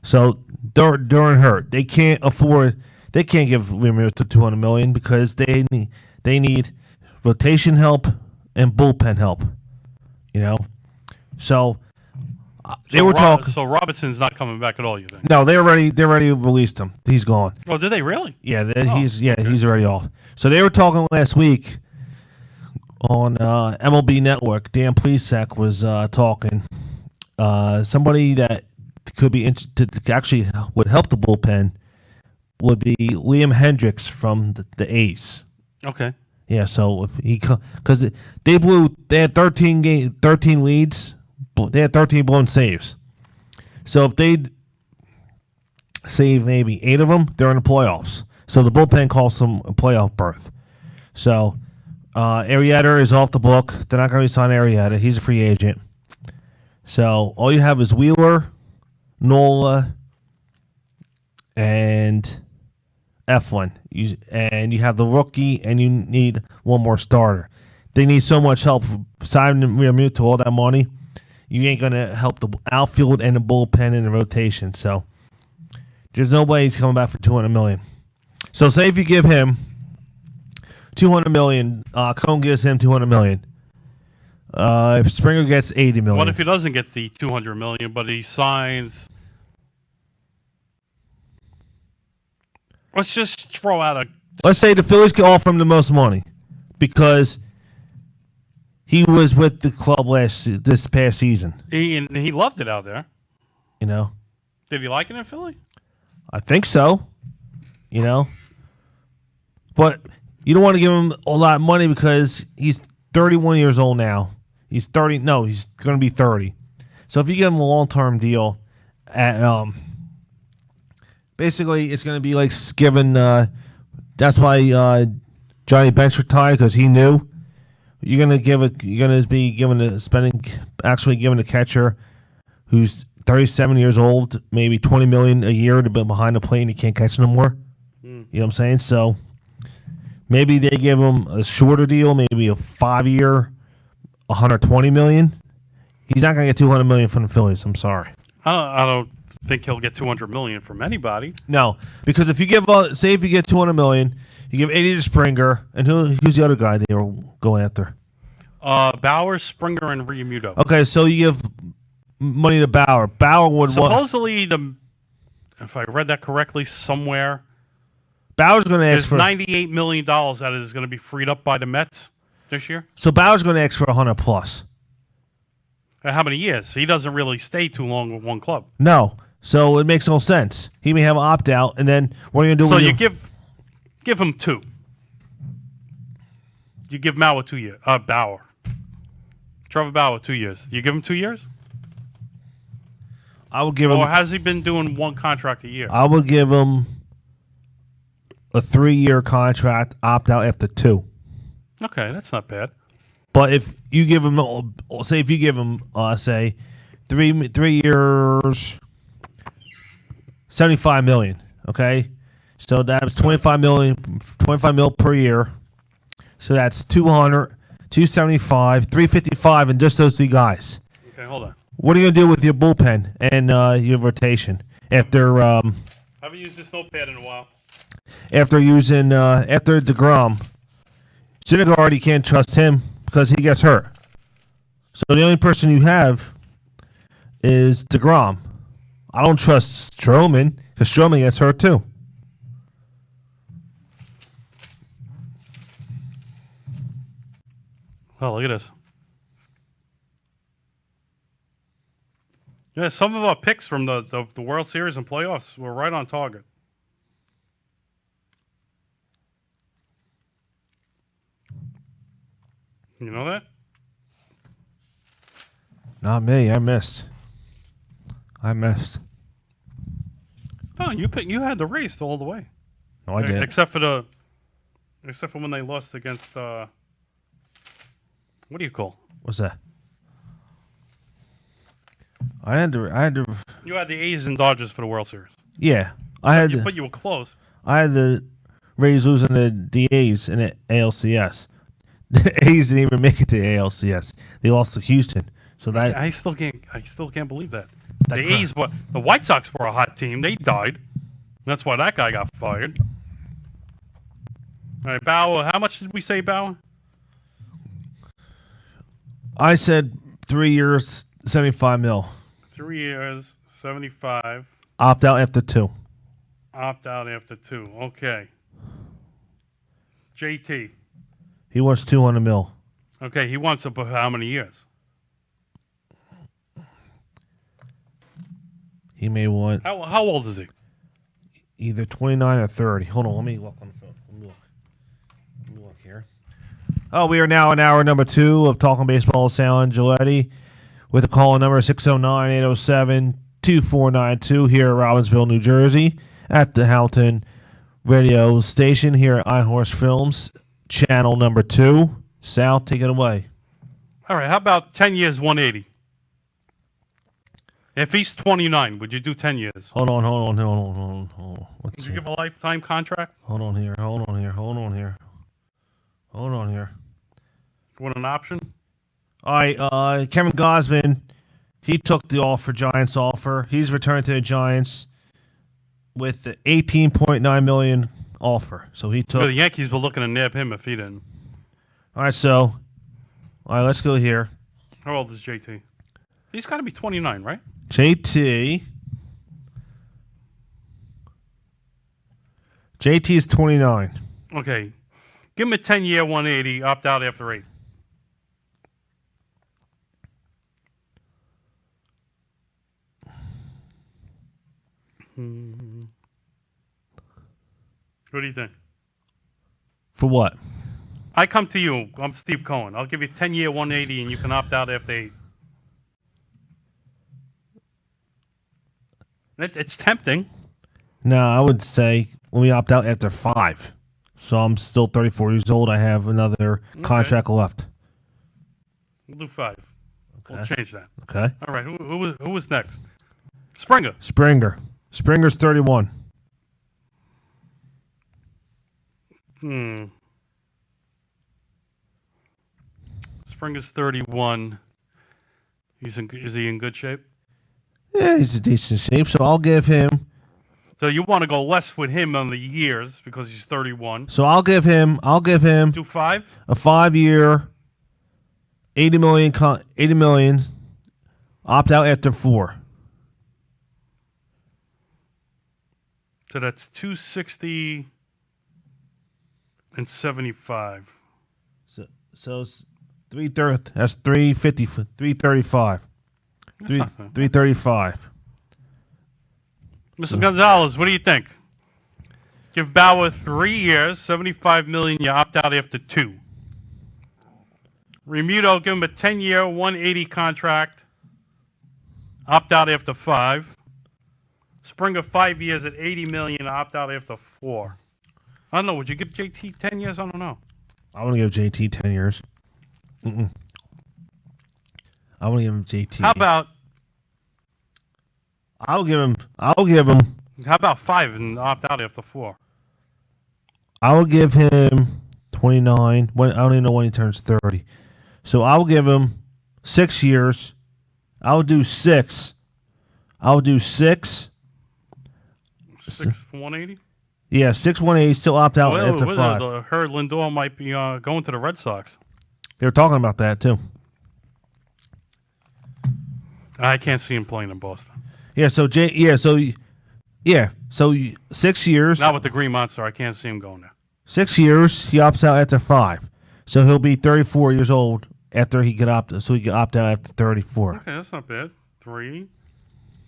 So during hurt, they can't afford. They can't give Realmuto $200 million because they need rotation help and bullpen help. You know, so they were talking. So Robinson's not coming back at all. You think? No, they already released him. He's gone. Oh, did they really? Yeah, he's already off. So they were talking last week on MLB Network. Dan Plesac was talking. Somebody that could be actually would help the bullpen would be Liam Hendricks from the A's. Okay. Yeah, so if he because they had 13 leads, they had 13 blown saves. So if they save maybe 8 of them, they're in the playoffs. So the bullpen calls them a playoff berth. So Arrieta is off the book. They're not going to sign Arrieta. He's a free agent. So all you have is Wheeler, Nola, and Eflin. And you have the rookie, and you need one more starter. They need so much help signing Realmuto all that money. You ain't going to help the outfield and the bullpen in the rotation. So there's no way he's coming back for $200 million. So say if you give him $200 million, Cone gives him $200 million. If Springer gets $80 million. What if he doesn't get the $200 million, but he signs? Let's just throw out a. Let's say the Phillies can offer him the most money because he was with the club this past season. He loved it out there. You know. Did he like it in Philly? I think so. You know. But you don't want to give him a lot of money because he's 31 years old now. He's 30. No, he's going to be 30. So if you give him a long-term deal at basically it's going to be like giving. That's why Johnny Bench retired because he knew you're going to be giving the catcher who's 37 years old maybe $20 million a year to be behind the plate and he can't catch no more. You know what I'm saying? So maybe they give him a shorter deal, maybe a 5-year, $120 million. He's not going to get $200 million from the Phillies. I'm sorry. I don't think he'll get $200 million from anybody. No, because if you give, say, if you get $200 million, you give 80 to Springer, and who's the other guy they were going after? Bauer, Springer, and Realmuto. Okay, so you give money to Bauer. Bauer would supposedly if I read that correctly somewhere, Bauer's going to ask for $98 million that is going to be freed up by the Mets this year. So Bauer's going to ask for 100 plus. How many years? He doesn't really stay too long with one club. No, so it makes no sense. He may have an opt out, and then what are you going to do? So you give him 2. You give Bauer 2 years. Bauer, Trevor Bauer 2 years. You give him 2 years. I would give him. Or has he been doing one contract a year? I would give him a 3-year contract, opt out after 2. Okay, that's not bad. But if you give him, say, say, 3 years, $75 million. Okay, so that's $25 million per year. So that's 200, 275, 355, and just those 3 guys. Okay, hold on. What are you gonna do with your bullpen and your rotation after? I haven't used this notepad in a while. After DeGrom, Syndergaard, you can't trust him because he gets hurt. So the only person you have is DeGrom. I don't trust Stroman because Stroman gets hurt too. Oh, look at this. Yeah, some of our picks from the World Series and playoffs were right on target. You know that? Not me. I missed. Oh, you had the race all the way. No, I didn't. Except for when they lost against what do you call? What's that? I had to. You had the A's and Dodgers for the World Series. Yeah, But you were close. I had the Rays losing the A's in the ALCS. The A's didn't even make it to the ALCS. They lost to Houston. So that I still can't believe that. The White Sox were a hot team. They died. That's why that guy got fired. All right, Bauer. How much did we say, Bauer? I said 3 years, $75 million. 3 years, 75. Opt out after 2. Opt out after 2. Okay. JT. He wants $200 million. Okay, he wants up how many years? He may want How old is he? either 29 or 30. Hold on, let me look on the phone. Let me look here. Oh, we are now in hour number 2 of Talking Baseball with Sal Angioletti with a call number 609-807-2492 here at Robbinsville, New Jersey at the Houghton radio station here at iHorse Films, channel number 2. Sal, take it away. All right, how about 10 years, 180? If he's 29, would you do 10 years? Hold on. Let's Would see. you give a lifetime contract? Hold on here. Want an option? All right, Kevin Gosman, he took the Giants offer. He's returned to the Giants with the $18.9 million offer. So he took. The Yankees were looking to nab him if he didn't. All right, let's go here. How old is JT? He's got to be 29, right? JT is 29. Okay. Give him a 10-year, 180, opt out after 8. What do you think? For what? I come to you. I'm Steve Cohen. I'll give you 10-year, 180, and you can opt out after 8. It's tempting. No, I would say let me opt out after 5. So I'm still 34 years old. I have another contract left. We'll do 5. Okay. We'll change that. Okay. All right. Who was next? Springer. Springer's 31. Springer's 31. Is he in good shape? Yeah, he's in decent shape. So I'll give him. So you want to go less with him on the years because he's 31. So I'll give him. Do 5? A 5-year, $80 million. Opt out after 4. So that's 260 and 75. So it's 330. That's 350. 335. 335. Mr. Gonzalez, what do you think? Give Bauer 3 years, $75 million. You opt out after 2. Remuto, give him a 10-year, 180 contract. Opt out after 5. Springer 5 years at $80 million. Opt out after 4. I don't know. Would you give JT 10 years? I don't know. I want to give JT 10 years. I want to give him JT. How about? I'll give him. How about 5 and opt out after 4? I'll give him 29. I don't even know when he turns 30. So I'll give him 6 years. I'll do 6. 6 for 180. Yeah, 6-1-8. Still opt out after 5. I heard Lindor might be going to the Red Sox. They were talking about that too. I can't see him playing in Boston. Yeah. So 6 years. Not with the Green Monster. I can't see him going there. 6 years. He opts out after 5. So he'll be 34 years old after he can opt. So he can opt out after 34. Okay, that's not bad. 3,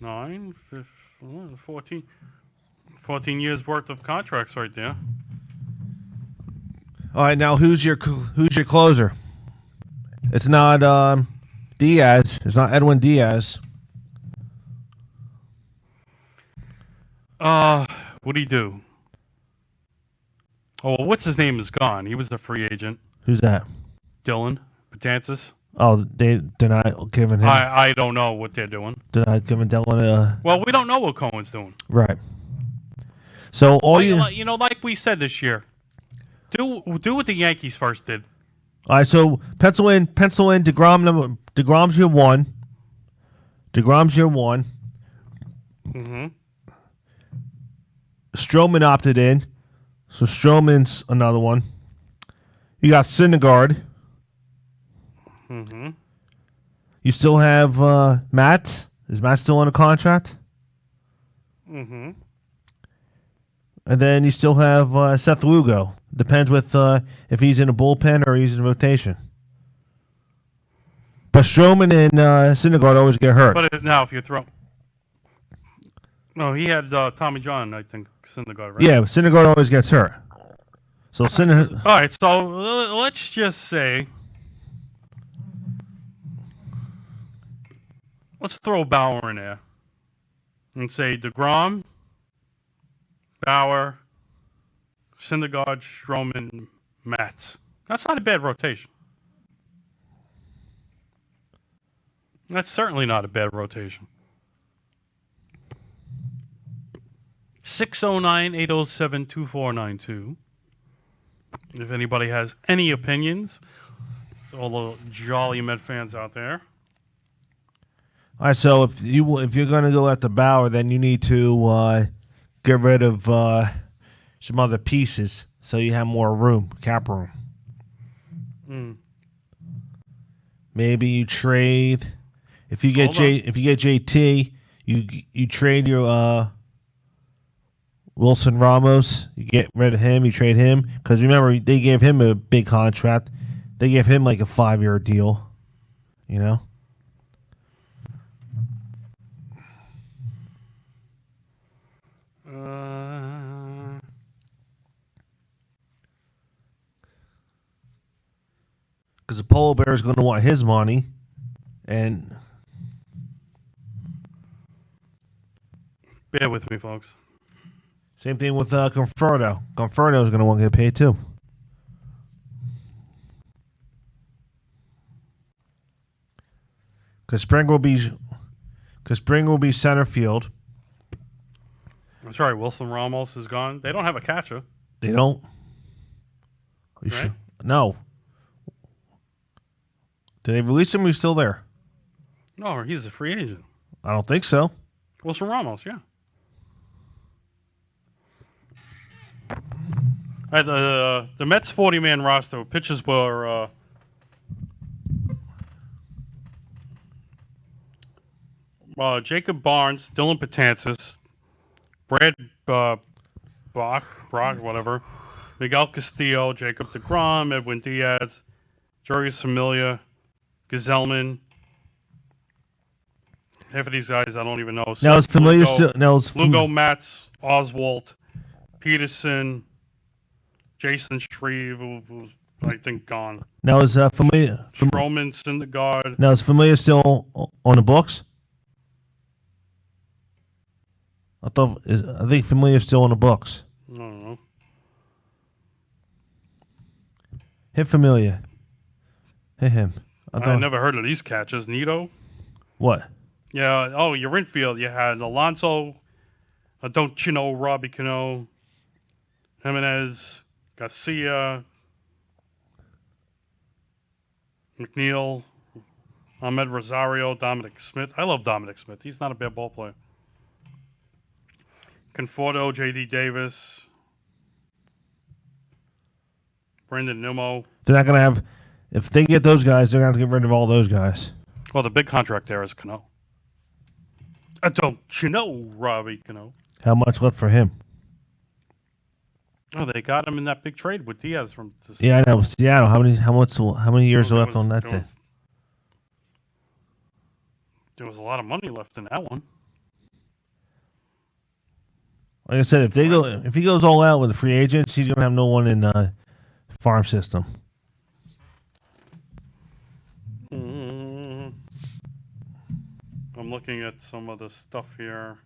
9, 15, 14. 14 years worth of contracts right there. All right, now who's your closer? It's not Diaz. It's not Edwin Diaz. What do you do? Oh, well, what's his name is gone. He was a free agent. Who's that? Dylan Betances. Oh, they're not giving him. I don't know what they're doing. They're not giving Dylan a. Well, we don't know what Cohen's doing. Right. So like we said this year, do what the Yankees first did. All right, so pencil in DeGrom's your 1. DeGrom's your 1. Mm-hmm. Stroman opted in, so Stroman's another one. You got Syndergaard. Mm-hmm. You still have Matt. Is Matt still on a contract? Mm-hmm. And then you still have Seth Lugo. Depends with if he's in a bullpen or he's in rotation. But Stroman and Syndergaard always get hurt. But now if you throw... No, he had Tommy John, I think, Syndergaard, right? Yeah, Syndergaard always gets hurt. So All right, so let's just say, let's throw Bauer in there and say DeGrom, Bauer, Syndergaard, Stroman, Matz. That's not a bad rotation. That's certainly not a bad rotation. 609-807-2492. If anybody has any opinions, to all the jolly Met fans out there. All right, so if you're going to go at the Bauer, then you need to get rid of some other pieces so you have more room, cap room. Maybe you trade if you get JT, you trade your Wilson Ramos. You get rid of him. You trade him because remember they gave him a big contract. They gave him like a 5-year deal. You know. Because the Polar Bear is going to want his money, and bear with me, folks. Same thing with Conforto. Conforto is going to want to get paid too. Because Spring will be center field. That's right. Wilson Ramos is gone. They don't have a catcher. They don't. Right? No. Did they release him? He's still there. No, he's a free agent. I don't think so. Wilson Ramos, yeah. The Mets 40-man roster pitchers were Jacob Barnes, Dylan Betances, Brad Brock, whatever, Miguel Castillo, Jacob deGrom, Edwin Diaz, Joey Familia, Gazelman. Half of these guys I don't even know. Now it's familiar still. Lugo, Matz, Oswalt, Peterson, Jason Shreve, who's I think gone. Now is Familia Stroman, Syndergaard. Now is Familia still on the books? I think Familia is still on the books. I don't know. Hit Familia. Hit him. I never heard of these catchers. Nito? What? Yeah. Oh, your infield. You had Alonso, don't you know, Robbie Cano, Jimenez, Garcia, McNeil, Ahmed Rosario, Dominic Smith. I love Dominic Smith. He's not a bad ball player. Conforto, J.D. Davis, Brandon Nimmo. They're not going to have... If they get those guys, they're going to have to get rid of all those guys. Well, the big contract there is Cano. Don't you know, Robbie Cano? How much left for him? Oh, they got him in that big trade with Diaz from. Yeah, I know. Seattle. How many years are left on that thing? There was a lot of money left in that one. Like I said, if he goes all out with the free agents, he's going to have no one in the farm system. I'm looking at some of the stuff here.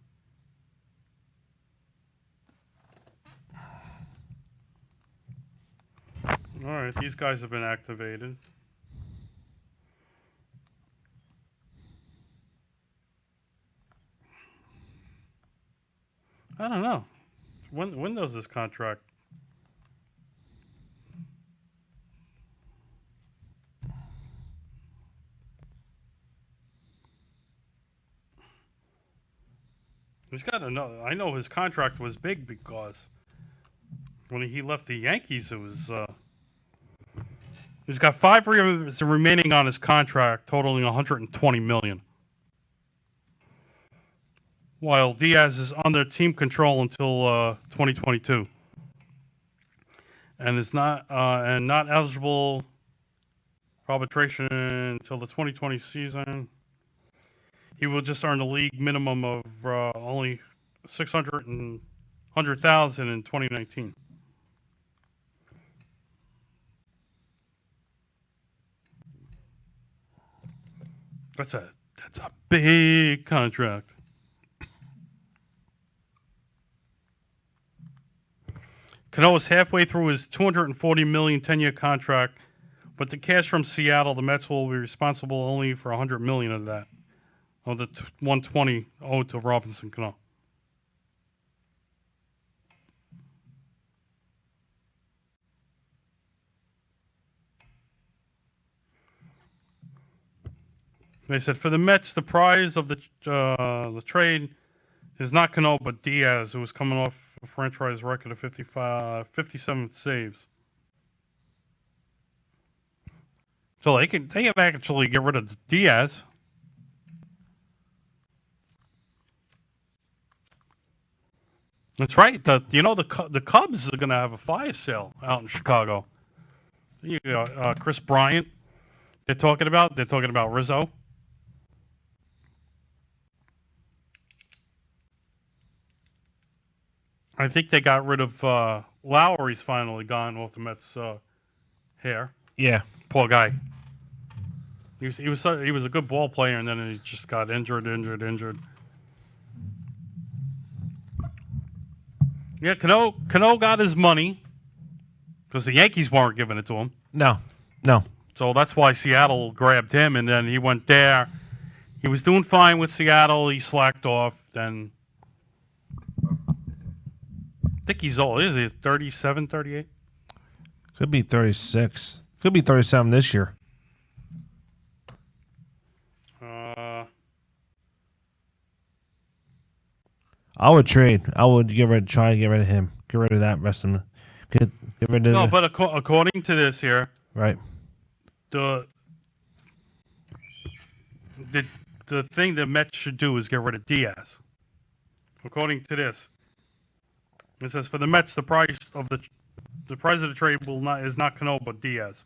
All right, these guys have been activated. I don't know. When does this contract? He's got another. I know his contract was big because when he left the Yankees, it was. He's got 5 years remaining on his contract, totaling $120 million. While Diaz is under team control until 2022, and is not eligible for arbitration until the 2020 season. He will just earn the league minimum of only $100,000 in 2019. That's a big contract. Cano is halfway through his $240 million 10-year contract, but the cash from Seattle, the Mets will be responsible only for $100 million of that, of the $120 owed to Robinson Cano. They said for the Mets, the prize of the trade is not Cano, but Diaz, who is coming off a franchise record of 57 saves. So they can actually get rid of Diaz. That's right. The Cubs are going to have a fire sale out in Chicago. Chris Bryant. They're talking about Rizzo. I think they got rid of Lowry's finally gone off the Mets hair. Yeah. Poor guy. He was a good ball player, and then he just got injured. Yeah, Cano got his money because the Yankees weren't giving it to him. No. So that's why Seattle grabbed him, and then he went there. He was doing fine with Seattle. He slacked off. Then I think he's old. Is he 37, 38? Could be 36. Could be 37 this year. I would trade. I would try to get rid of him. Get rid of that rest of him. Get rid of No, but according to this here, right. The thing the Mets should do is get rid of Diaz. According to this, it says for the Mets, the price of the trade is not Cano but Diaz.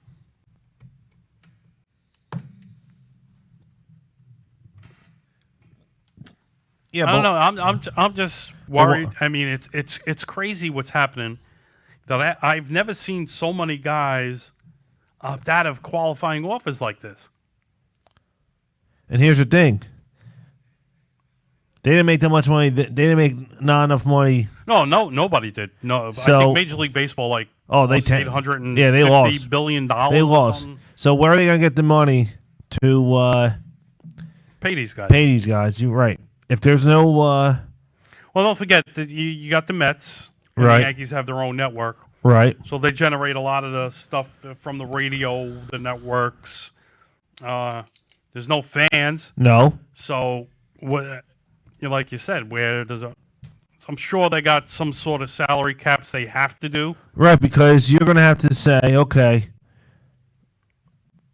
Yeah, I don't know. I'm just worried. I mean, it's crazy what's happening. That I've never seen so many guys opt out of qualifying offers like this. And here's the thing: they didn't make that much money. They didn't make not enough money. No, nobody did. No, so, I think Major League Baseball they lost $850 billion. They lost. So where are they gonna get the money to pay these guys? Pay these guys. You're right. If there's no, well, don't forget that you got the Mets. And right. The Yankees have their own network. Right. So they generate a lot of the stuff from the radio, the networks. There's no fans. No. So, like you said, I'm sure they got some sort of salary caps they have to do. Right, because you're going to have to say, okay,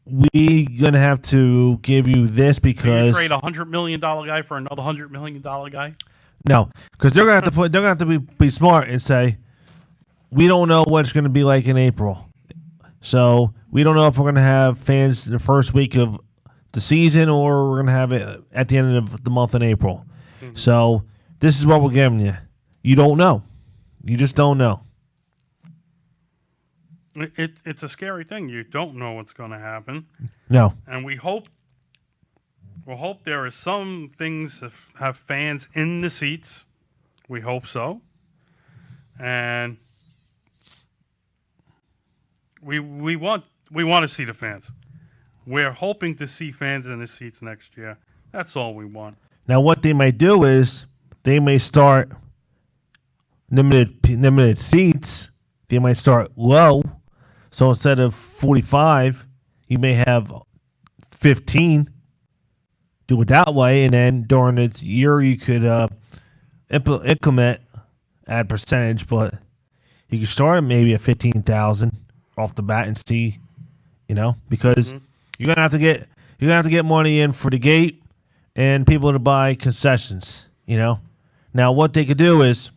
we're going to have to give you this because... So you trade a $100 million guy for another $100 million guy? No, because they're going to have to be smart and say, we don't know what it's going to be like in April. So we don't know if we're going to have fans the first week of the season or we're going to have it at the end of the month in April. Mm-hmm. So this is what we're giving you. You don't know. You just don't know. It's a scary thing. You don't know what's going to happen. No. And we'll hope there are some things that have fans in the seats. We hope so. And we want to see the fans. We're hoping to see fans in the seats next year. That's all we want. Now what they might do is they may start limited seats. They might start low. So instead of 45, you may have 15. Do it that way, and then during the year you could implement at percentage, but you could start at maybe at 15,000 off the bat and see, because you're gonna have to get money in for the gate and people to buy concessions. Now what they could do is.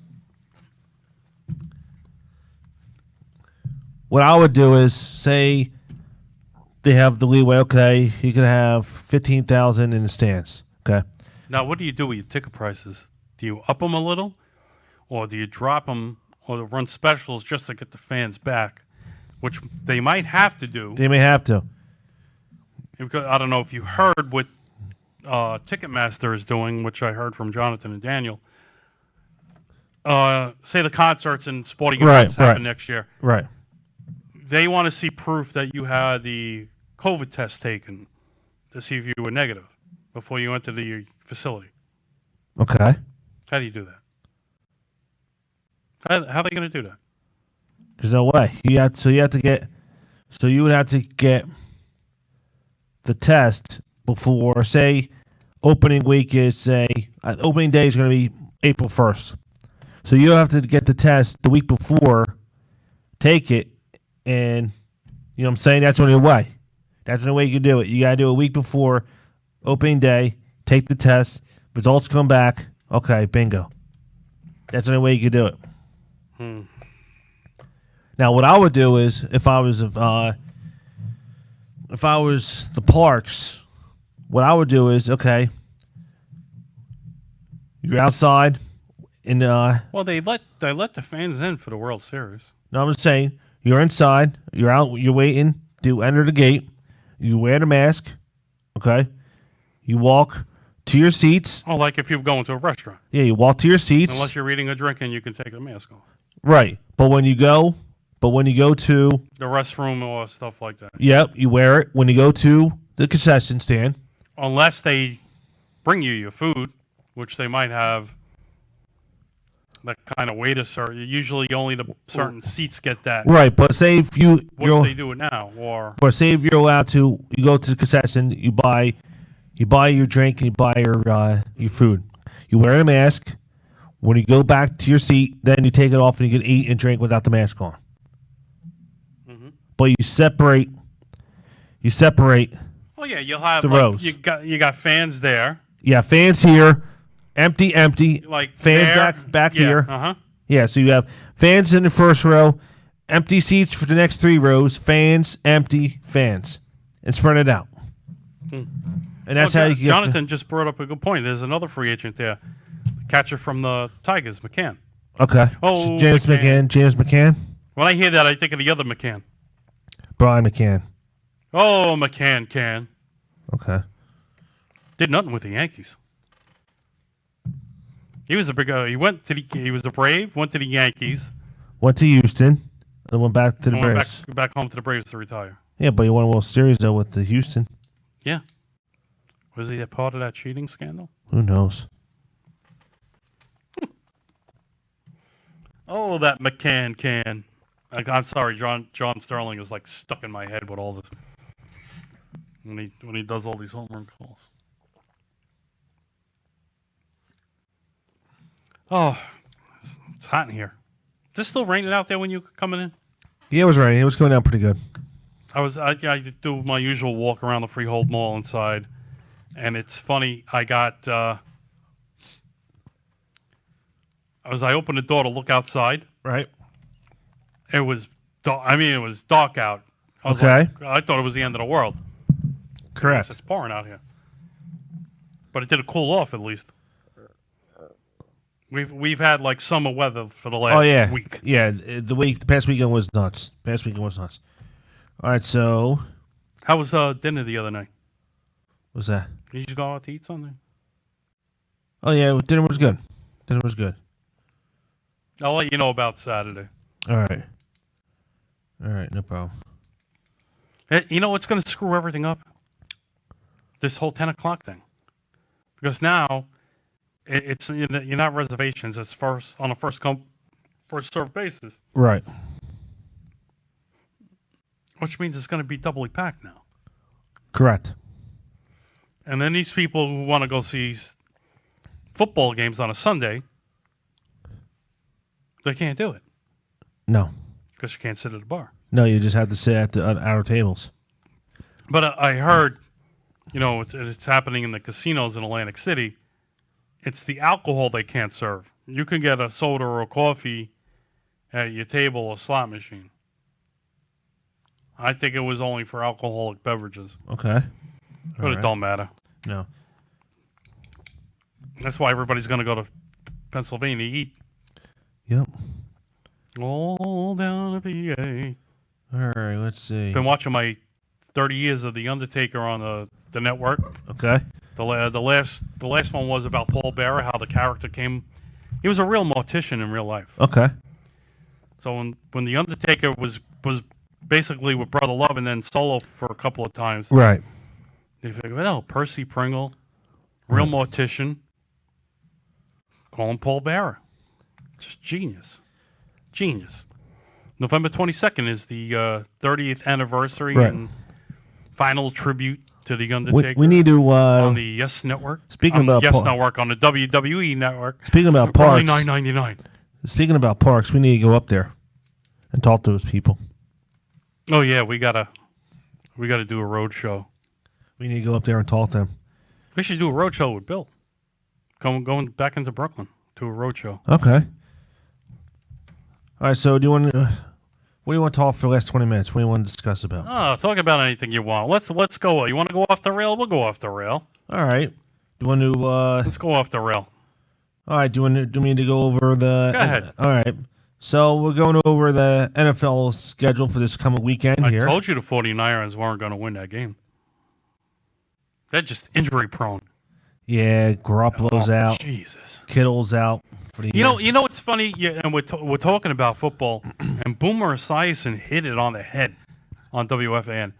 What I would do is say they have the leeway. Okay, you could have 15,000 in the stands. Okay. Now, what do you do with your ticket prices? Do you up them a little, or do you drop them, or run specials just to get the fans back, which they might have to do? They may have to. Because I don't know if you heard what Ticketmaster is doing, which I heard from Jonathan and Daniel. Say the concerts and sporting events happen next year. Right. They want to see proof that you had the COVID test taken to see if you were negative before you enter the facility. Okay. How do you do that? How are they going to do that? There's no way. You would have to get the test before, say, opening week is, opening day is going to be April 1st. So you have to get the test the week before, take it, and, you know what I'm saying? That's the only way. That's the only way you can do it. You got to do it a week before opening day, take the test, results come back, okay, bingo. That's the only way you can do it. Now, what I would do is, if I was the Parks, what I would do is, okay, you're outside in well, they let the fans in for the World Series. No, I'm just saying, you're inside, you're out, you're waiting to enter the gate, you wear the mask, okay? You walk to your seats. Oh, like if you're going to a restaurant. Yeah, you walk to your seats. Unless you're eating or drinking, you can take the mask off. Right. But when you go to the restroom or stuff like that. Yep, you wear it when you go to the concession stand. Unless they bring you your food, which they might have that kind of waiter service. Usually only the certain seats get that. Right, but say if what if they do it now? Or say if you're allowed to, you go to the concession, you buy your drink and you buy your food. You wear a mask. When you go back to your seat, then you take it off and you can eat and drink without the mask on. Mm-hmm. But you separate. Oh yeah, you'll have the rows. You got fans there. Yeah, fans here, empty. Like fans there, back here. Uh-huh. Yeah, so you have fans in the first row, empty seats for the next 3 rows, fans, empty, fans, and spread it out. And that's how you can Jonathan just brought up a good point. There's another free agent there. Catcher from the Tigers, McCann. Okay. Oh, James McCann. When I hear that, I think of the other McCann. Brian McCann. Oh, McCann can. Okay. Did nothing with the Yankees. He was a big. He was a Brave. Went to the Yankees. Went to Houston. And went back to the Braves. Back home to the Braves to retire. Yeah, but he won a World Series though with the Houston. Yeah. Was he a part of that cheating scandal? Who knows? Oh, that McCann can. I'm sorry, John Sterling is like stuck in my head with all this when he does all these home run calls. Oh, it's hot in here. Is this still raining out there when you coming in? Yeah, it was raining. It was going down pretty good. I do my usual walk around the Freehold Mall inside, and it's funny. I opened the door to look outside. Right. It was it was dark out. Okay. I thought it was the end of the world. Correct. It's pouring out here. But it did cool off at least. We've had like summer weather for the last week. Yeah, the past weekend was nuts. All right, so how was dinner the other night? What's that? Did you go out to eat something? Oh yeah, dinner was good. I'll let you know about Saturday. All right, no problem. You know what's going to screw everything up? This whole 10 o'clock thing. Because now, you're not reservations. It's on a first come, first served basis. Right. Which means it's going to be doubly packed now. Correct. And then these people who want to go see football games on a Sunday, they can't do it. No. Because you can't sit at a bar. No, you just have to sit at our tables. But I heard, it's happening in the casinos in Atlantic City. It's the alcohol they can't serve. You can get a soda or a coffee at your table or slot machine. I think it was only for alcoholic beverages. Okay. But it don't matter. No. That's why everybody's going to go to Pennsylvania to eat. Yep. All down to PA. All right, let's see. Been watching my 30 years of The Undertaker on the network. Okay. The last one was about Paul Bearer, how the character came. He was a real mortician in real life. Okay. So when the Undertaker was basically with Brother Love and then solo for a couple of times, Right. they figured, well, Percy Pringle, real mortician, call him Paul Bearer. Just genius. November 22nd is the 30th anniversary and final tribute to the Undertaker. We need to on the Yes Network. Speaking about Network on the WWE Network. Speaking about parks, only $9.99. Speaking about parks, we need to go up there and talk to those people. Oh yeah, we gotta do a road show. We need to go up there and talk to them. We should do a road show with Bill. Going back into Brooklyn to a road show. Okay. All right. So, what do you want to talk for the last 20 minutes? What do you want to discuss about? Talk about anything you want. Let's go. You want to go off the rail? We'll go off the rail. All right. Do you want to? Let's go off the rail. All right. Do you mean to go over the? Go ahead. All right. So we're going over the NFL schedule for this coming weekend here. I told you the 49ers weren't going to win that game. They're just injury prone. Yeah, Garoppolo's out. Jesus. Kittle's out for the year. You know what's funny? Yeah, and we're talking about football, and Boomer Esiason hit it on the head on WFAN.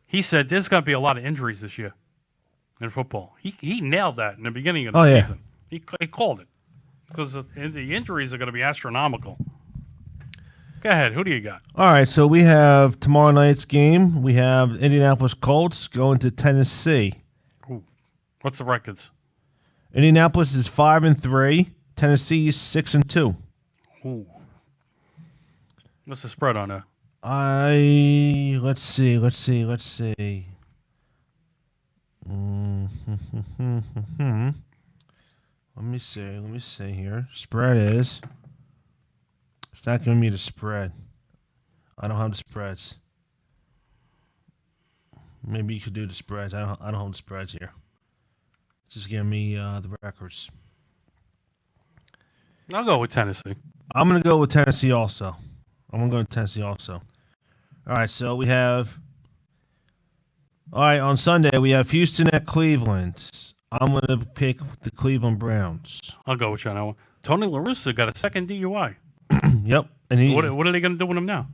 He said there's going to be a lot of injuries this year in football. He nailed that in the beginning of the season. He called it because the injuries are going to be astronomical. Go ahead. Who do you got? All right, so we have tomorrow night's game. We have Indianapolis Colts going to Tennessee. Ooh. What's the records? Indianapolis is 5-3. Tennessee is 6-2. Ooh. What's the spread on that? Let's see. Let me see here. Spread is. It's not giving me the spread. I don't have the spreads. Maybe you could do the spreads. I don't have the spreads here. It's just giving me the records. I'll go with Tennessee. I'm going to go with Tennessee also. All right, so we have... All right, on Sunday, we have Houston at Cleveland. I'm going to pick the Cleveland Browns. I'll go with you on that one. Tony La Russa got a second DUI. Yep. And what are they going to do with him now?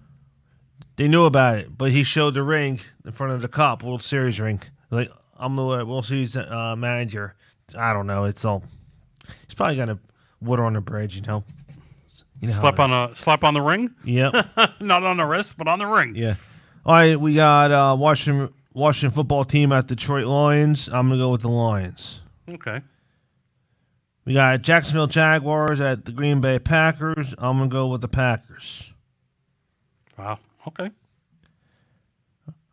They knew about it, but he showed the ring in front of the cop, World Series ring. Like, I'm the World Series manager. I don't know. It's all... He's probably got a water on the bridge, you know. Slap on the ring? Yep. Not on the wrist, but on the ring. Yeah. All right, we got Washington football team at Detroit Lions. I'm going to go with the Lions. Okay. We got Jacksonville Jaguars at the Green Bay Packers. I'm going to go with the Packers. Wow. Okay.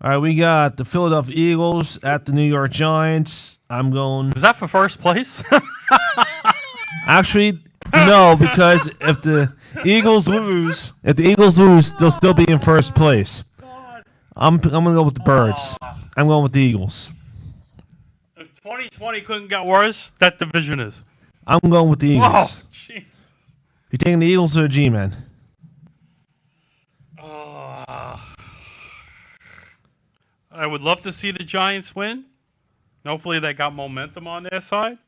All right, we got the Philadelphia Eagles at the New York Giants. I'm going... Is that for first place? Actually, no, because if the Eagles lose, they'll still be in first place. I'm going to go with the Birds. I'm going with the Eagles. If 2020 couldn't get worse, that division is. I'm going with the Eagles. Oh, jeez. You taking the Eagles or the G-Men? I would love to see the Giants win. Hopefully they got momentum on their side.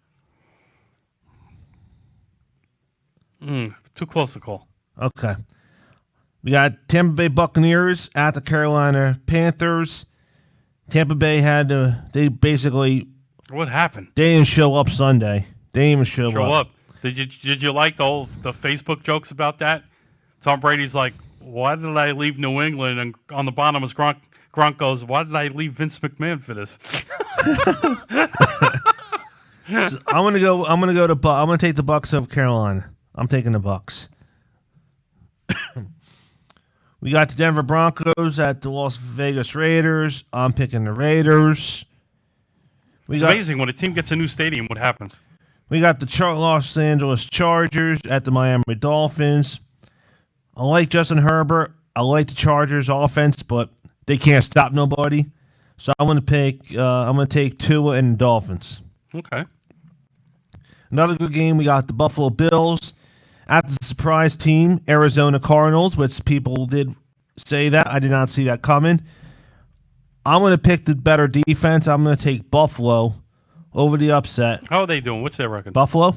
Too close to call. Okay. We got Tampa Bay Buccaneers at the Carolina Panthers. Tampa Bay they basically... What happened? They didn't show up Sunday. They didn't even show up. Did you like the Facebook jokes about that? Tom Brady's like, why did I leave New England? And on the bottom is Gronk goes, why did I leave Vince McMahon for this? So I'm gonna take the Bucs of Carolina. I'm taking the Bucs. We got the Denver Broncos at the Las Vegas Raiders. I'm picking the Raiders. It's amazing when a team gets a new stadium, what happens? We got the Los Angeles Chargers at the Miami Dolphins. I like Justin Herbert. I like the Chargers offense, but they can't stop nobody. So I'm gonna take Tua and the Dolphins. Okay. Another good game. We got the Buffalo Bills at the surprise team, Arizona Cardinals, which people did say that. I did not see that coming. I'm going to pick the better defense. I'm going to take Buffalo over the upset. How are they doing? What's their record? Buffalo,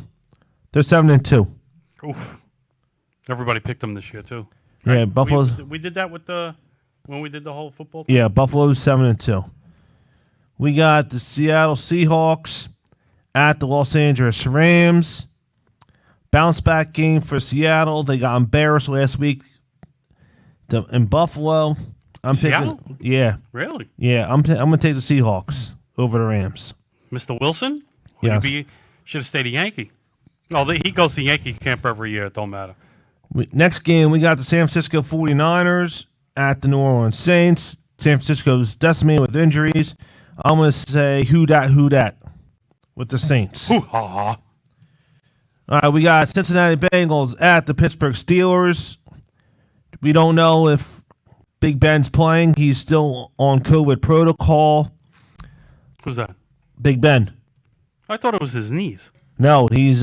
they're 7-2. Oof. Everybody picked them this year too. Yeah, Buffalo's. We did that with when we did the whole football thing? Yeah, Buffalo's 7-2. We got the Seattle Seahawks at the Los Angeles Rams. Bounce back game for Seattle. They got embarrassed last week in Buffalo. I'm Seattle? picking. Yeah, Really? yeah. I'm gonna take the Seahawks over the Rams. Mr. Wilson? Yes. Should have stayed a Yankee. Oh, he goes to Yankee camp every year. It don't matter. Next game, we got the San Francisco 49ers at the New Orleans Saints. San Francisco's decimated with injuries. I'm going to say who dat with the Saints. Hoo ha ha. All right, we got Cincinnati Bengals at the Pittsburgh Steelers. We don't know if Big Ben's playing. He's still on COVID protocol. Who's that? Big Ben. I thought it was his knees. No, he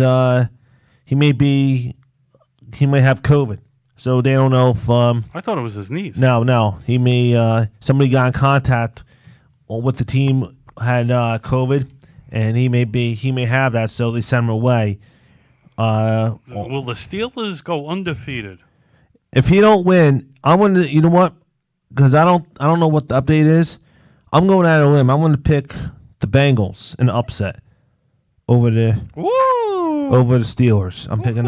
may have COVID. So they don't know if I thought it was his knees. No. He may somebody got in contact with the team had COVID, and he may have that, so they sent him away. Will the Steelers go undefeated? If he don't win, I'm gonna. You know what? Because I don't know what the update is. I'm going out on a limb. I'm going to pick the Bengals in upset over the Steelers. I'm picking.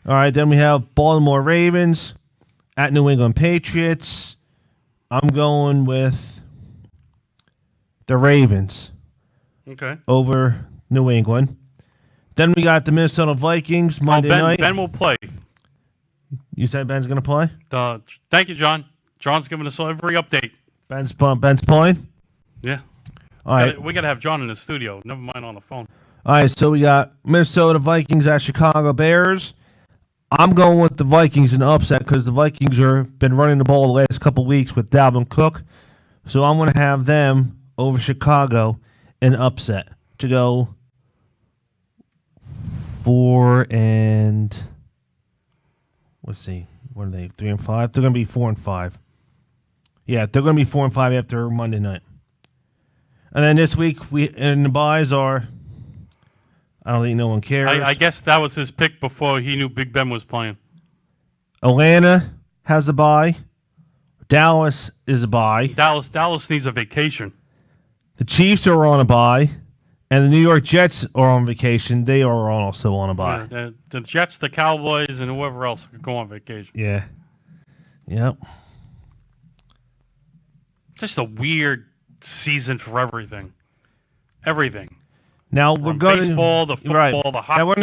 All right, then we have Baltimore Ravens at New England Patriots. I'm going with the Ravens. Okay. Over New England. Then we got the Minnesota Vikings Monday night. Ben will play. You said Ben's going to play? Thank you, John. John's giving us every update. Ben's playing? Yeah. All right. We got to have John in the studio. Never mind on the phone. All right, so we got Minnesota Vikings at Chicago Bears. I'm going with the Vikings in the upset because the Vikings have been running the ball the last couple weeks with Dalvin Cook. So I'm going to have them over Chicago in upset to go 4 and let's see, what are they? 3 and 5? They're going to be 4 and 5. Yeah, they're going to be 4 and 5 after Monday night. And then this week the buys are. I don't think no one cares. I guess that was his pick before he knew Big Ben was playing. Atlanta has a bye. Dallas is a bye. Dallas needs a vacation. The Chiefs are on a bye. And the New York Jets are on vacation. They are also on a bye. Yeah, the Jets, the Cowboys, and whoever else could go on vacation. Yeah. Yep. Just a weird season for everything. Everything. Now we're going baseball, the football, the hockey, I'm going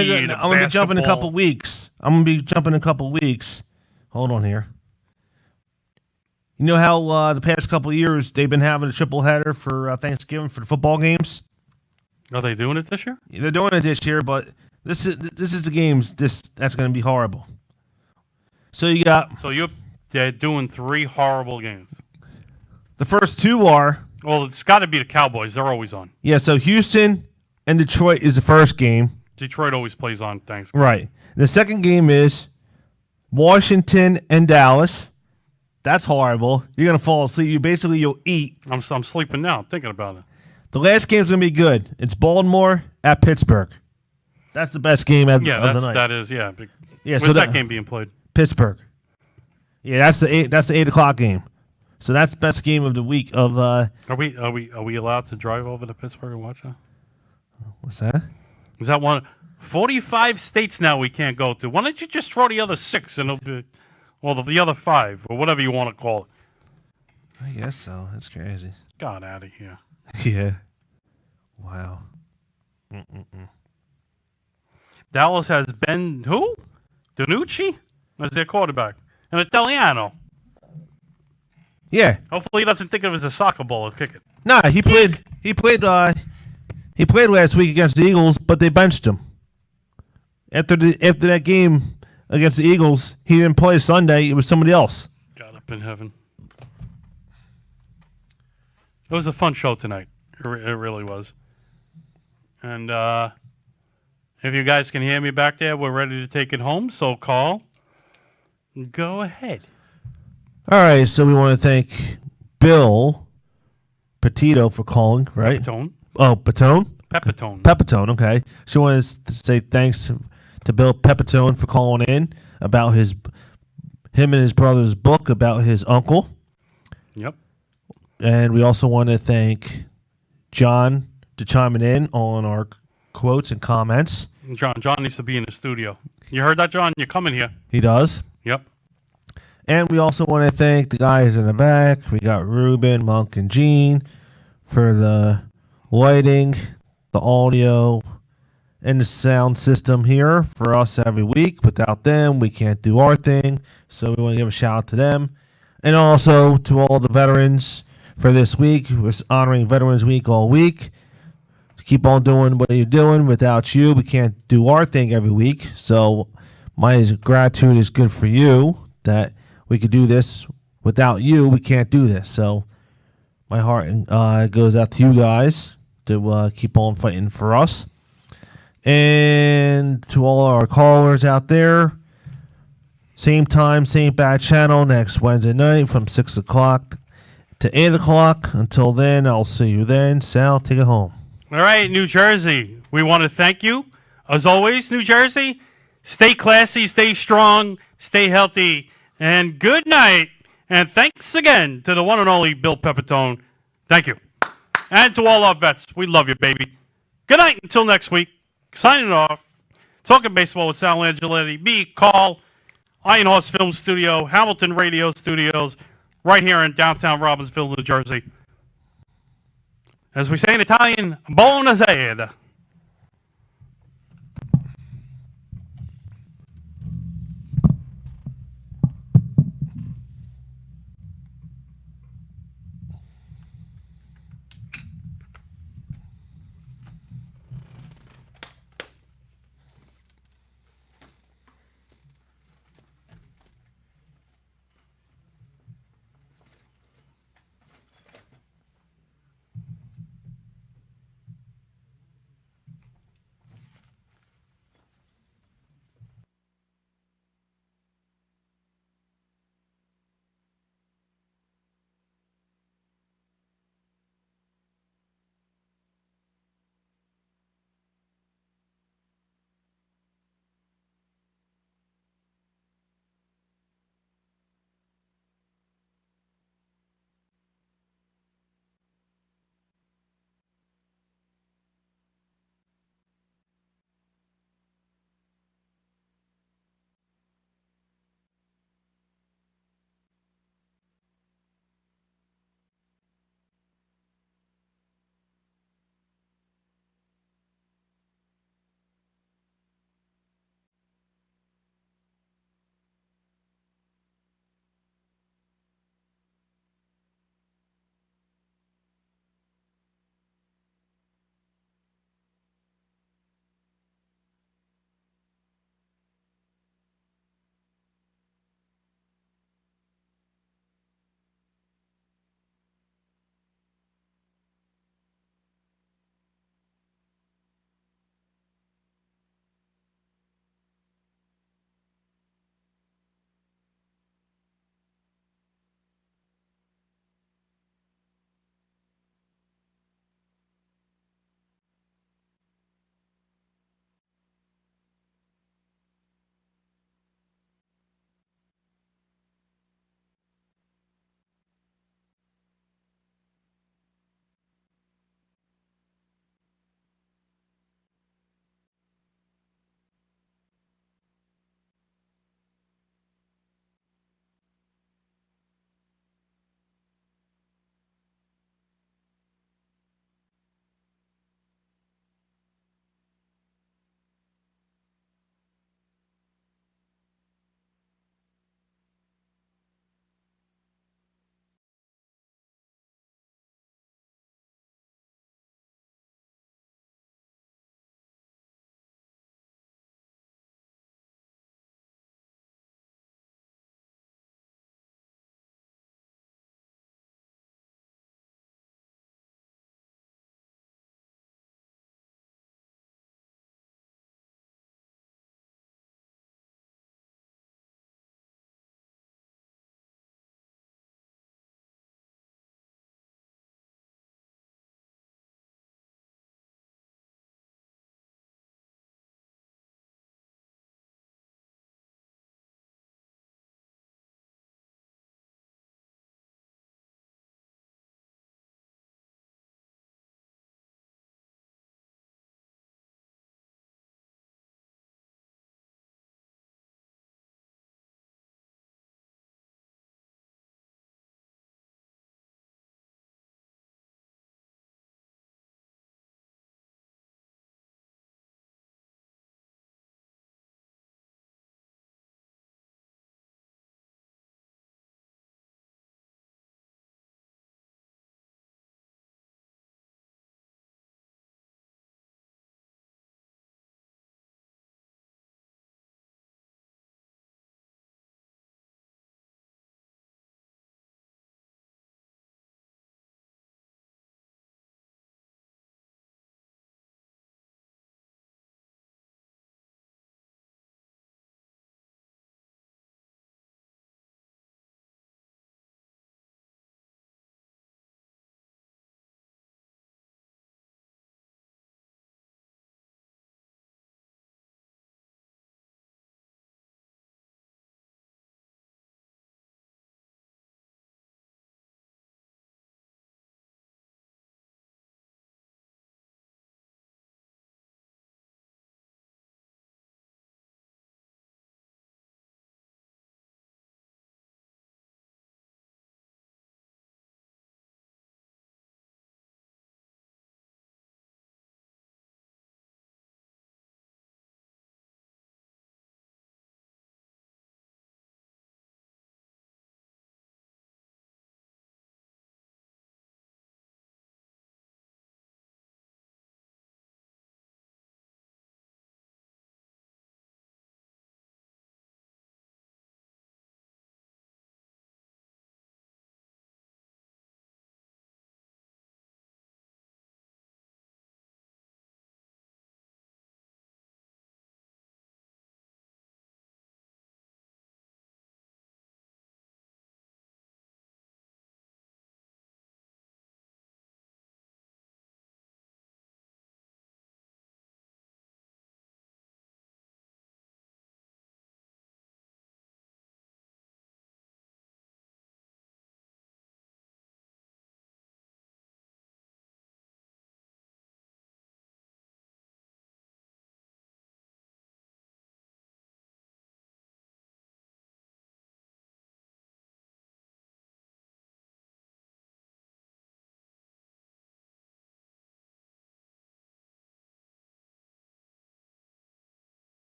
to jump in a couple weeks. Hold on here. You know how the past couple of years they've been having a triple header for Thanksgiving for the football games? Are they doing it this year? They're doing it this year, but this is the games that's going to be horrible. So they're doing 3 horrible games. The first 2 are. Well, it's got to be the Cowboys. They're always on. Yeah, so Houston and Detroit is the first game. Detroit always plays on Thanksgiving. Right. The second game is Washington and Dallas. That's horrible. You're going to fall asleep. You'll eat. I'm sleeping now. I'm thinking about it. The last game's going to be good. It's Baltimore at Pittsburgh. That's the best game of the night. That is, yeah. Yeah. Where's that game being played? Pittsburgh. Yeah, that's the 8 o'clock game. So that's the best game of the week. Are we allowed to drive over to Pittsburgh and watch that? What's that? Is that one? 45 states now we can't go to. Why don't you just throw the other 6 and it'll be, well, the other 5 or whatever you want to call it? I guess so. That's crazy. God out of here. Yeah. Wow. Dallas has Ben who? DiNucci as their quarterback. An Italiano. Yeah. Hopefully he doesn't think of it as a soccer ball or kick it. Nah, he played last week against the Eagles, but they benched him. After that game against the Eagles, he didn't play Sunday. It was somebody else. God up in heaven. It was a fun show tonight. It really was. And if you guys can hear me back there, we're ready to take it home. So call. Go ahead. All right. So we want to thank Bill Petito for calling, right? Patone. Oh, Patone? Pepitone. Pepitone, okay. She wanted to say thanks to Bill Pepitone for calling in about him and his brother's book about his uncle. Yep. And we also want to thank John to chiming in on our quotes and comments. John needs to be in the studio. You heard that, John? You're coming here. He does. Yep. And we also want to thank the guys in the back. We got Ruben, Monk, and Gene for the lighting, the audio, and the sound system here for us every week. Without them, we can't do our thing. So we want to give a shout out to them. And also to all the veterans for this week. We're honoring Veterans Week all week. Keep on doing what you're doing. Without you, we can't do our thing every week. So my gratitude is good for you that we could do this. Without you, we can't do this. So my heart goes out to you guys to keep on fighting for us. And to all our callers out there, same time, same bad channel next Wednesday night from 6 o'clock to 8 o'clock. Until then, I'll see you then. Sal, take it home. All right, New Jersey. We want to thank you. As always, New Jersey, stay classy, stay strong, stay healthy, and good night. And thanks again to the one and only Bill Pepitone. Thank you. And to all our vets, we love you, baby. Good night until next week. Signing off. Talking baseball with Sal Angioletti. Me, Carl, Iron Horse Film Studio, Hamilton Radio Studios, right here in downtown Robbinsville, New Jersey. As we say in Italian, buonasera.